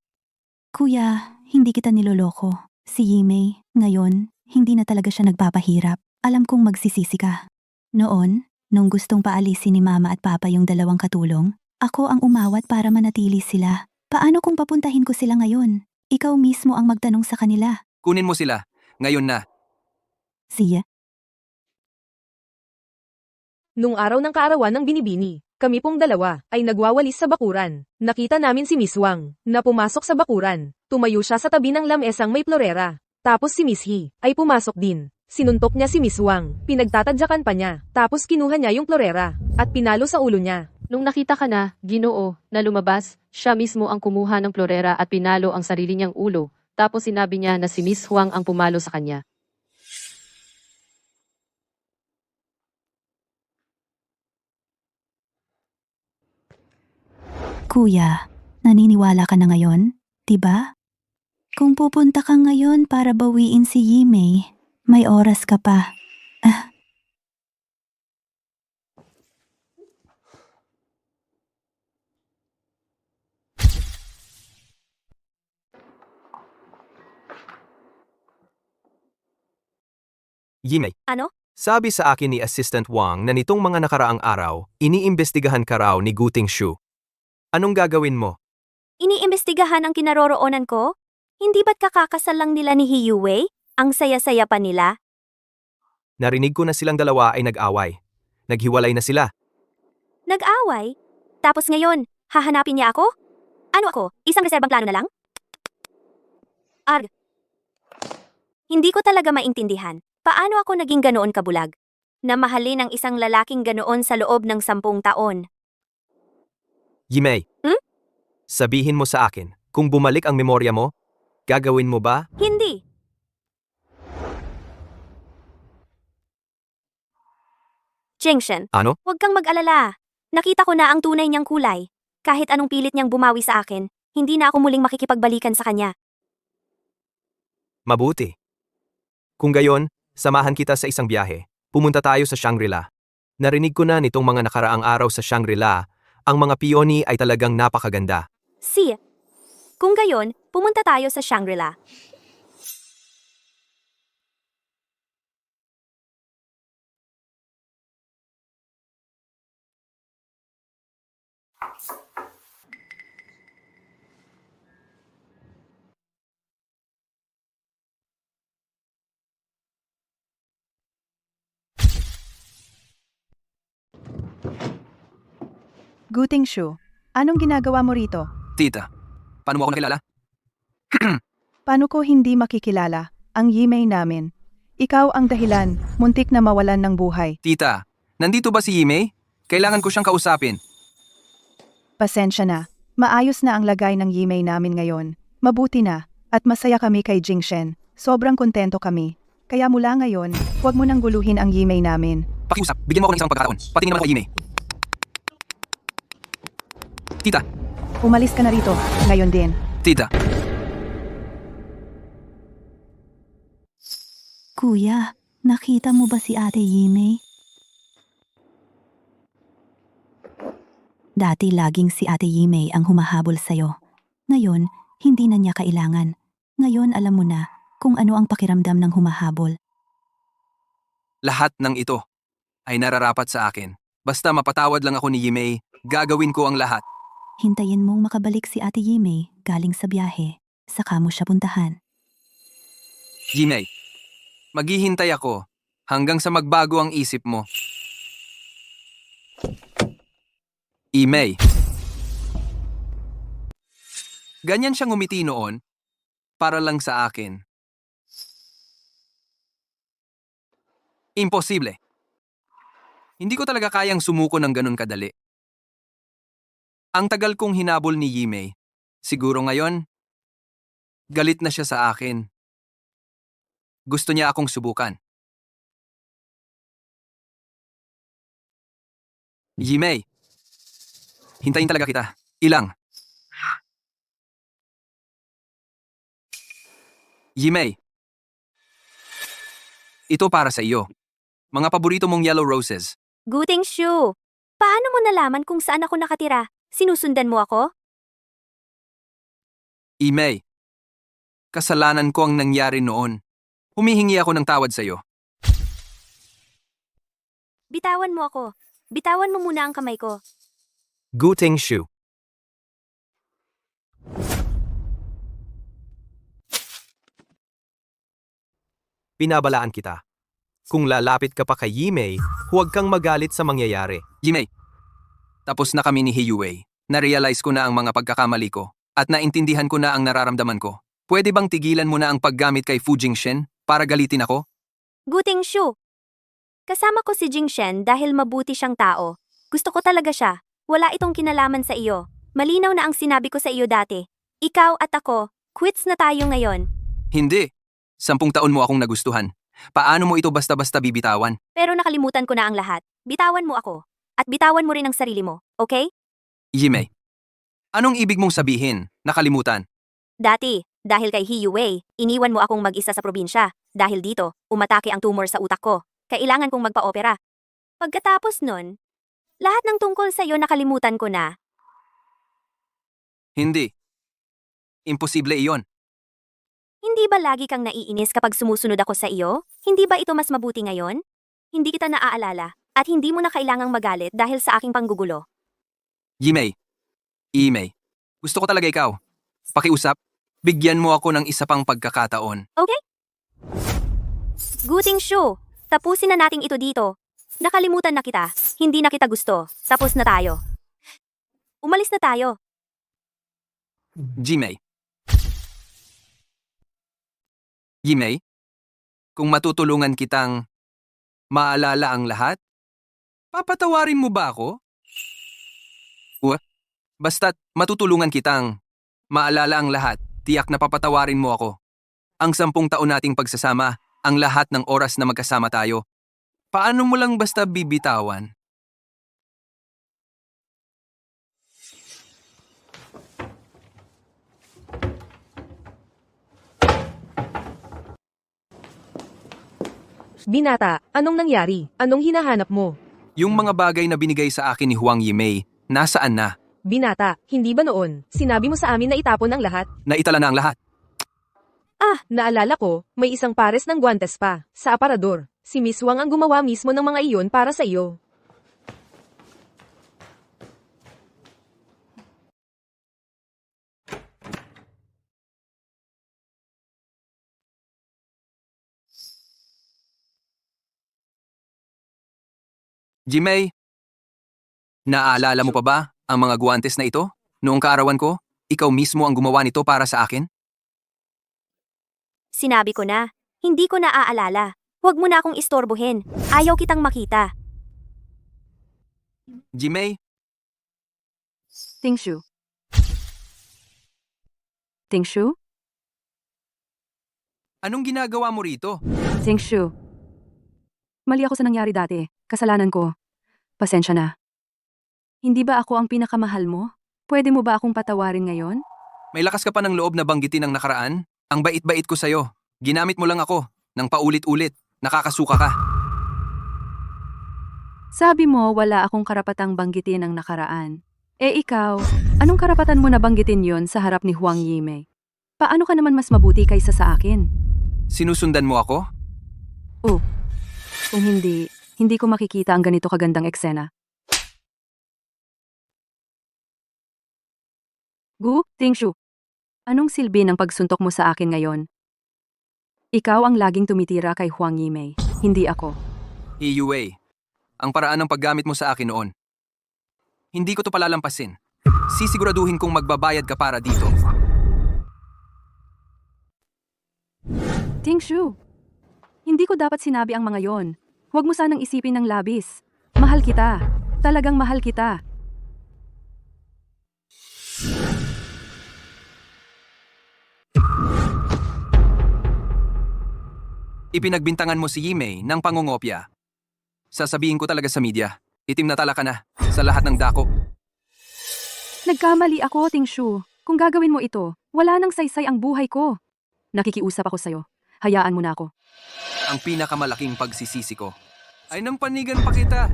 Kuya, hindi kita niloloko. Si Yimei, ngayon, hindi na talaga siya nagpapahirap. Alam kong magsisisi ka. Noon, nung gustong paalisin ni Mama at Papa yung dalawang katulong, ako ang umawat para manatili sila. Paano kung papuntahin ko sila ngayon? Ikaw mismo ang magtanong sa kanila. Kunin mo sila. Ngayon na. Siya? Nung araw ng kaarawan ng binibini, kami pong dalawa ay nagwawalis sa bakuran. Nakita namin si Miss Wang na pumasok sa bakuran. Tumayo siya sa tabi ng lamesang may florera. Tapos si Miss He ay pumasok din. Sinuntok niya si Miss Wang, pinagtatadyakan pa niya. Tapos kinuha niya yung florera at pinalo sa ulo niya. Nung nakita ka na, Ginoo, na lumabas, siya mismo ang kumuha ng florera at pinalo ang sarili niyang ulo. Tapos sinabi niya na si Miss Huang ang pumalo sa kanya. Kuya, naniniwala ka na ngayon, diba? Kung pupunta ka ngayon para bawiin si Yimei, may oras ka pa. Yimei. Ano? Sabi sa akin ni Assistant Wang na nitong mga nakaraang araw, iniimbestigahan ka raw ni Gu Tingshu. Anong gagawin mo? Iniimbestigahan ang kinaroroonan ko? Hindi ba't kakakasal lang nila ni Hiyuwei? Ang saya-saya pa nila? Narinig ko na silang dalawa ay nag-away. Naghiwalay na sila. Nag-away? Tapos ngayon, hahanapin niya ako? Ano ako, isang reserbang plano na lang? Arg. Hindi ko talaga maintindihan. Paano ako naging ganoon kabulag? Na mahalin ang isang lalaking ganoon sa loob ng 10 taon. Yimei. Hmm? Sabihin mo sa akin, kung bumalik ang memorya mo, gagawin mo ba? Hindi. Jingshen, Ano? huwag kang mag-alala. Nakita ko na ang tunay niyang kulay. Kahit anong pilit niyang bumawi sa akin, hindi na ako muling makikipagbalikan sa kanya. Mabuti. Kung gayon, samahan kita sa isang biyahe. Pumunta tayo sa Shangri-La. Narinig ko na nitong mga nakaraang araw sa Shangri-La, ang mga piyoni ay talagang napakaganda. Si. Kung gayon, pumunta tayo sa Shangri-La. Guting Shu, anong ginagawa mo rito? Tita, paano mo ako nakilala? Paano ko hindi makikilala? ang Yimei namin. Ikaw ang dahilan, muntik na mawalan ng buhay. Tita, nandito ba si Yimei? Kailangan ko siyang kausapin. Pasensya na. Maayos na ang lagay ng Yimei namin ngayon. Mabuti na, at masaya kami kay Jingshen. Sobrang kontento kami. Kaya mula ngayon, huwag mo nang guluhin ang Yimei namin. Pakiusap, bigyan mo ako ng isang pagkakataon. Patingin naman ako kay Yimei. Tita, Umalis ka na rito, ngayon din. tita, Kuya, nakita mo ba si Ate Yimei? Dati laging si Ate Yimei ang humahabol sa'yo. Ngayon, hindi na niya kailangan. Ngayon alam mo na kung ano ang pakiramdam ng humahabol. lahat ng ito ay nararapat sa akin. Basta mapatawad lang ako ni Yimei, gagawin ko ang lahat. Hintayin mong makabalik si Ate Yimei galing sa biyahe, saka mo siya puntahan. Yimei, maghihintay ako hanggang sa magbago ang isip mo. Yimei. Ganyan siyang umiti noon, para lang sa akin. Imposible. Hindi ko talaga kayang sumuko ng ganun kadali. Ang tagal kong hinabol ni Yimei. Siguro ngayon, galit na siya sa akin. Gusto niya akong subukan. Yimei, hintayin talaga kita. Ilang. Yimei, ito para sa iyo. Mga paborito mong yellow roses. Guting Shu, paano mo nalaman kung saan ako nakatira? Sinusundan mo ako? Yimei, kasalanan ko ang nangyari noon. Humihingi ako ng tawad sa iyo. Bitawan mo ako. Bitawan mo muna ang kamay ko. Guting Shu. Pinabalaan kita. Kung lalapit ka pa kay Yimei, huwag kang magalit sa mangyayari. Yimei, tapos na kami ni Hiyue. Na-realize ko na ang mga pagkakamali ko at naintindihan ko na ang nararamdaman ko. Pwede bang tigilan mo na ang paggamit kay Fu Jingshen para galitin ako? Guting Shu. Kasama ko si Jingshen dahil mabuti siyang tao. Gusto ko talaga siya. Wala itong kinalaman sa iyo. Malinaw na ang sinabi ko sa iyo dati. Ikaw at ako, quits na tayo ngayon. Hindi. 10 taon mo akong nagustuhan. Paano mo ito basta-basta bibitawan? Pero nakalimutan ko na ang lahat. Bitawan mo ako. At bitawan mo rin ang sarili mo, okay? Yimei, anong ibig mong sabihin? Nakalimutan. Dati, dahil kay Hiyue, iniwan mo akong mag-isa sa probinsya. Dahil dito, umatake ang tumor sa utak ko. Kailangan kong magpa-opera. Pagkatapos nun, lahat ng tungkol sa iyo nakalimutan ko na. Hindi. Imposible iyon. Hindi ba lagi kang naiinis kapag sumusunod ako sa iyo? Hindi ba ito mas mabuti ngayon? Hindi kita naaalala, at hindi mo na kailangang magalit dahil sa aking panggugulo. Yimei, gusto ko talaga ikaw. Pakiusap, bigyan mo ako ng isa pang pagkakataon. Okay? Guting Shu, tapusin na nating ito dito. Nakalimutan na kita, hindi na kita gusto. Tapos na tayo. Umalis na tayo. Yimei, kung matutulungan kitang maalala ang lahat, papatawarin mo ba ako? Basta't matutulungan kitang maalala ang lahat, tiyak na papatawarin mo ako. Ang 10 taon nating pagsasama, ang lahat ng oras na magkasama tayo. Paano mo lang basta bibitawan? Binata, anong nangyari? Anong hinahanap mo? Yung mga bagay na binigay sa akin ni Huang Yimei, nasaan na? Binata, hindi ba noon? Sinabi mo sa amin na itapon ang lahat? Naitala na ang lahat. Naalala ko, may isang pares ng guantes pa, sa aparador. Si Miss Wang ang gumawa mismo ng mga iyon para sa iyo. Jimei, naaalala mo pa ba ang mga guwantes na ito? Noong kaarawan ko, ikaw mismo ang gumawa nito para sa akin? Sinabi ko na, Hindi ko naaalala. Huwag mo na akong istorbohin. Ayaw kitang makita. Jimei, Tingshu. Tingshu? anong ginagawa mo rito? Tingshu. Mali ako sa nangyari dati. Kasalanan ko. Pasensya na. Hindi ba ako ang pinakamahal mo? Pwede mo ba akong patawarin ngayon? May lakas ka pa ng loob na banggitin ang nakaraan? Ang bait-bait ko sa'yo. Ginamit mo lang ako. Nang paulit-ulit. Nakakasuka ka. Sabi mo wala akong karapatang banggitin ang nakaraan. Eh ikaw, anong karapatan mo na banggitin yon sa harap ni Huang Yimei? Paano ka naman mas mabuti kaysa sa akin? Sinusundan mo ako? Kung hindi ko makikita ang ganito kagandang eksena. Gu, Tingshu. Anong silbi ng pagsuntok mo sa akin ngayon? Ikaw ang laging tumitira kay Huang Yimei, hindi ako. Iyue, ang paraan ng paggamit mo sa akin noon. Hindi ko to palalampasin. Sisiguraduhin kong magbabayad ka para dito. Tingshu, hindi ko dapat sinabi ang mga yon. Huwag mo sanang isipin ng labis. Mahal kita. Talagang mahal kita. Ipinagbintangan mo si Yimei ng pangungopya. Sasabihin ko talaga sa media, itim na tala ka na sa lahat ng dako. Nagkamali ako, Tingshu. Kung gagawin mo ito, wala nang saysay ang buhay ko. Nakikiusap ako sa'yo. Hayaan mo na ako. Ang pinakamalaking pagsisisi ko ay nang panigan pa kita.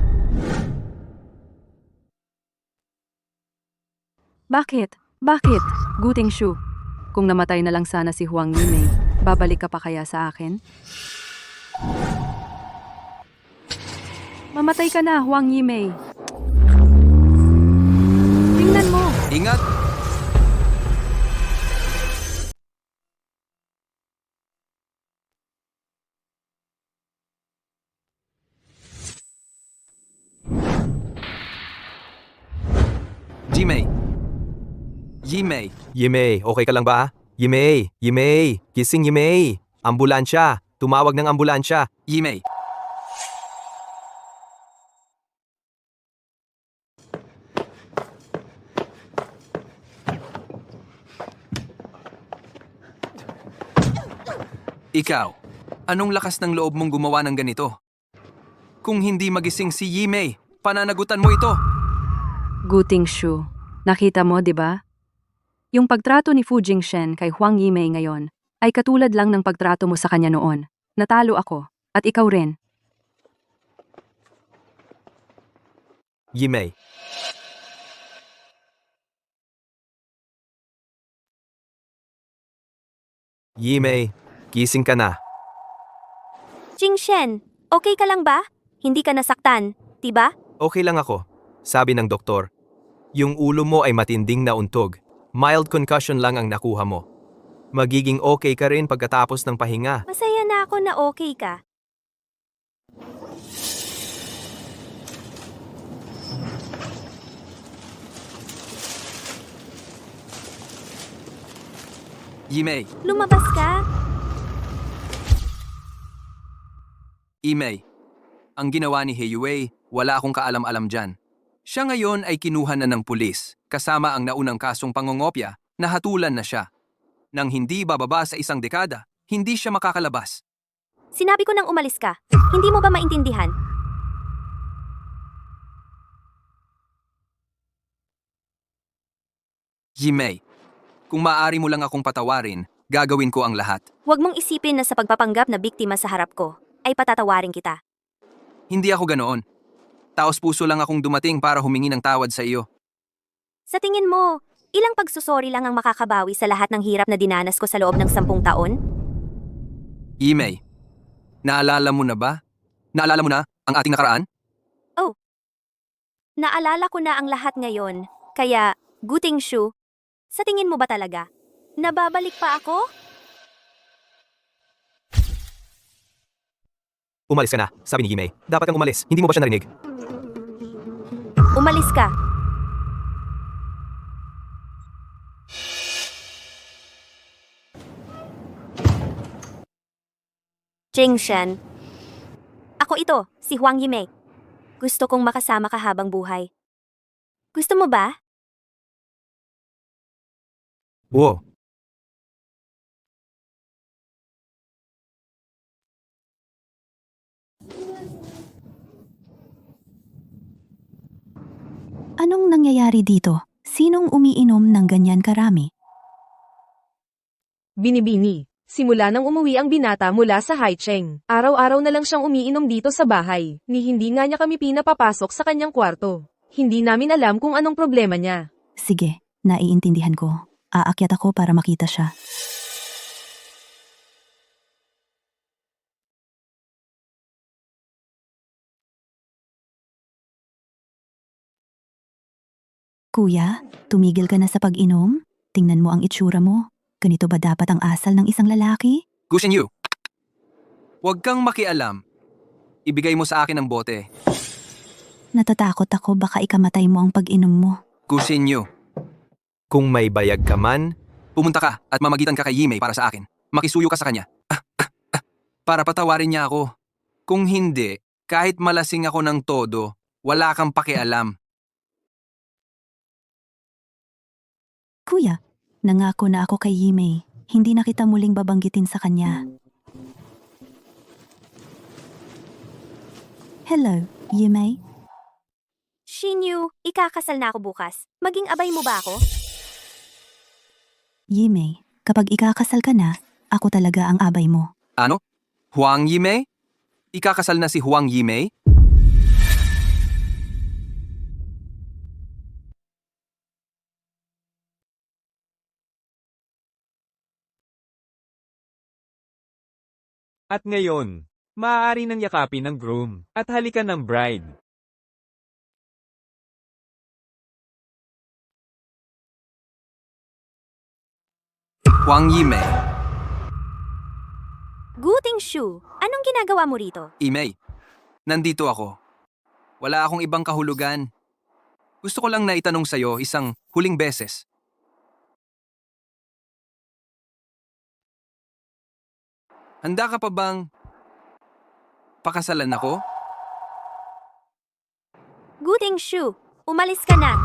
Bakit? Bakit? Gu Tingshu. Kung namatay na lang sana si Huang Yimei, babalik ka pa kaya sa akin? Mamatay ka na, Huang Yimei. Tingnan mo! Ingat! Jimei! Yimei! Yimei, okay ka lang ba? Yimei! Yimei! Gising Yimei! Ambulansya! Tumawag ng ambulansya! Yimei! Ikaw, anong lakas ng loob mong gumawa ng ganito? Kung hindi magising si Yimei, pananagutan mo ito. Gu Tingshu. Nakita mo, di ba? Yung pagtrato ni Fu Jingshen kay Huang Yimei ngayon ay katulad lang ng pagtrato mo sa kanya noon. Natalo ako, at ikaw rin. Yimei. Yimei, gising ka na. Jingshen, okay ka lang ba? Hindi ka nasaktan, diba? Okay lang ako, sabi ng doktor. Yung ulo mo ay matinding nauntog. Mild concussion lang ang nakuha mo. Magiging okay ka rin pagkatapos ng pahinga. Masaya na ako na okay ka. Yimei! Lumabas ka? Yimei! Ang ginawa ni Heiyue, wala akong kaalam-alam dyan. Siya ngayon ay kinuha na ng pulis, kasama ang naunang kasong pangongopya, na hatulan na siya. Nang hindi bababa sa isang dekada, hindi siya makakalabas. Sinabi ko nang umalis ka. Hindi mo ba maintindihan? Yimei, kung maaari mo lang akong patawarin, gagawin ko ang lahat. Huwag mong isipin na sa pagpapanggap na biktima sa harap ko, ay patatawarin kita. Hindi ako ganoon. Taos puso lang akong dumating para humingi ng tawad sa iyo. Sa tingin mo, ilang pagsusori lang ang makakabawi sa lahat ng hirap na dinanas ko sa loob ng 10 taon? Yimei, naalala mo na ba? Naalala mo na ang ating nakaraan? Naalala ko na ang lahat ngayon, kaya, Gu Tingshu, sa tingin mo ba talaga? Nababalik pa ako? Umalis ka na, sabi ni Yimei. Dapat kang umalis, hindi mo ba siya narinig? Umalis ka. Jingshen. Ako ito, si Huang Yimei. Gusto kong makasama ka habang buhay. Gusto mo ba? Oo. Anong nangyayari dito? Sinong umiinom ng ganyan karami? Binibini. Simula nang umuwi ang binata mula sa Haicheng, araw-araw na lang siyang umiinom dito sa bahay, ni hindi nga niya kami pinapapasok sa kanyang kwarto. Hindi namin alam kung anong problema niya. Sige, naiintindihan ko. Aakyat ako para makita siya. Kuya, tumigil ka na sa pag-inom? Tingnan mo ang itsura mo. Ganito ba dapat ang asal ng isang lalaki? Gu Shenyu, huwag kang makialam. Ibigay mo sa akin ang bote. Natatakot ako baka ikamatay mo ang pag-inom mo. Gu Shenyu, Kung may bayag ka man, pumunta ka at mamagitan ka kay Yimei para sa akin. Makisuyo ka sa kanya. Para patawarin niya ako. Kung hindi, kahit malasing ako ng todo, wala kang pakialam. Kuya, nangako na ako kay Yimei. Hindi na kita muling babanggitin sa kanya. Hello, Yimei. Shinyu, ikakasal na ako bukas. Maging abay mo ba ako? Yimei, kapag ikakasal ka na, ako talaga ang abay mo. Ano? Huang Yimei? Ikakasal na si Huang Yimei? At ngayon, maaari nang yakapin ng groom at halikan ng bride. Huang Yimei. Guting Shu, anong ginagawa mo rito? Yimei, nandito ako. Wala akong ibang kahulugan. Gusto ko lang na itanong sa'yo isang huling beses. Handa ka pa bang pakasalan ako? Guting Shu, umalis ka na.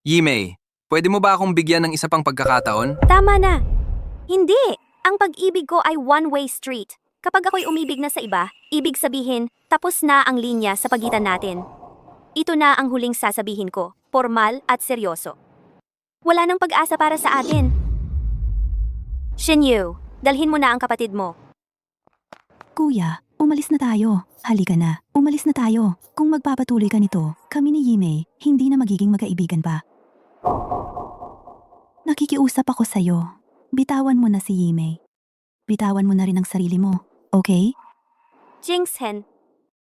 Yimei, pwede mo ba akong bigyan ng isa pang pagkakataon? Tama na. Hindi. Ang pag-ibig ko ay one-way street. Kapag ako'y umibig na sa iba, ibig sabihin, tapos na ang linya sa pagitan natin. Ito na ang huling sasabihin ko, formal at seryoso. Wala nang pag-asa para sa atin. Shinyu, dalhin mo na ang kapatid mo. Kuya, umalis na tayo. Halika na, umalis na tayo. Kung magpapatuloy ka nito, kami ni Yimei, hindi na magiging magkaibigan pa. Nakikiusap ako sa'yo. Bitawan mo na si Yimei. Bitawan mo na rin ang sarili mo, okay? Jingshen,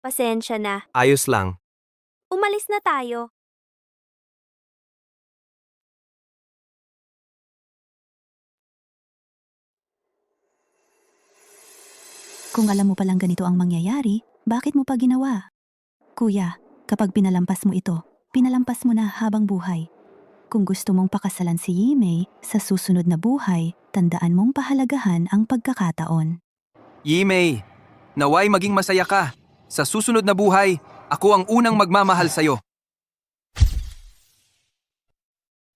pasensya na. ayos lang. Umalis na tayo. Kung alam mo palang ganito ang mangyayari, bakit mo pa ginawa? Kuya, kapag pinalampas mo ito, pinalampas mo na habang buhay. Kung gusto mong pakasalan si Yimei sa susunod na buhay, tandaan mong pahalagahan ang pagkakataon. Yimei, naway maging masaya ka. Sa susunod na buhay, ako ang unang magmamahal sa'yo.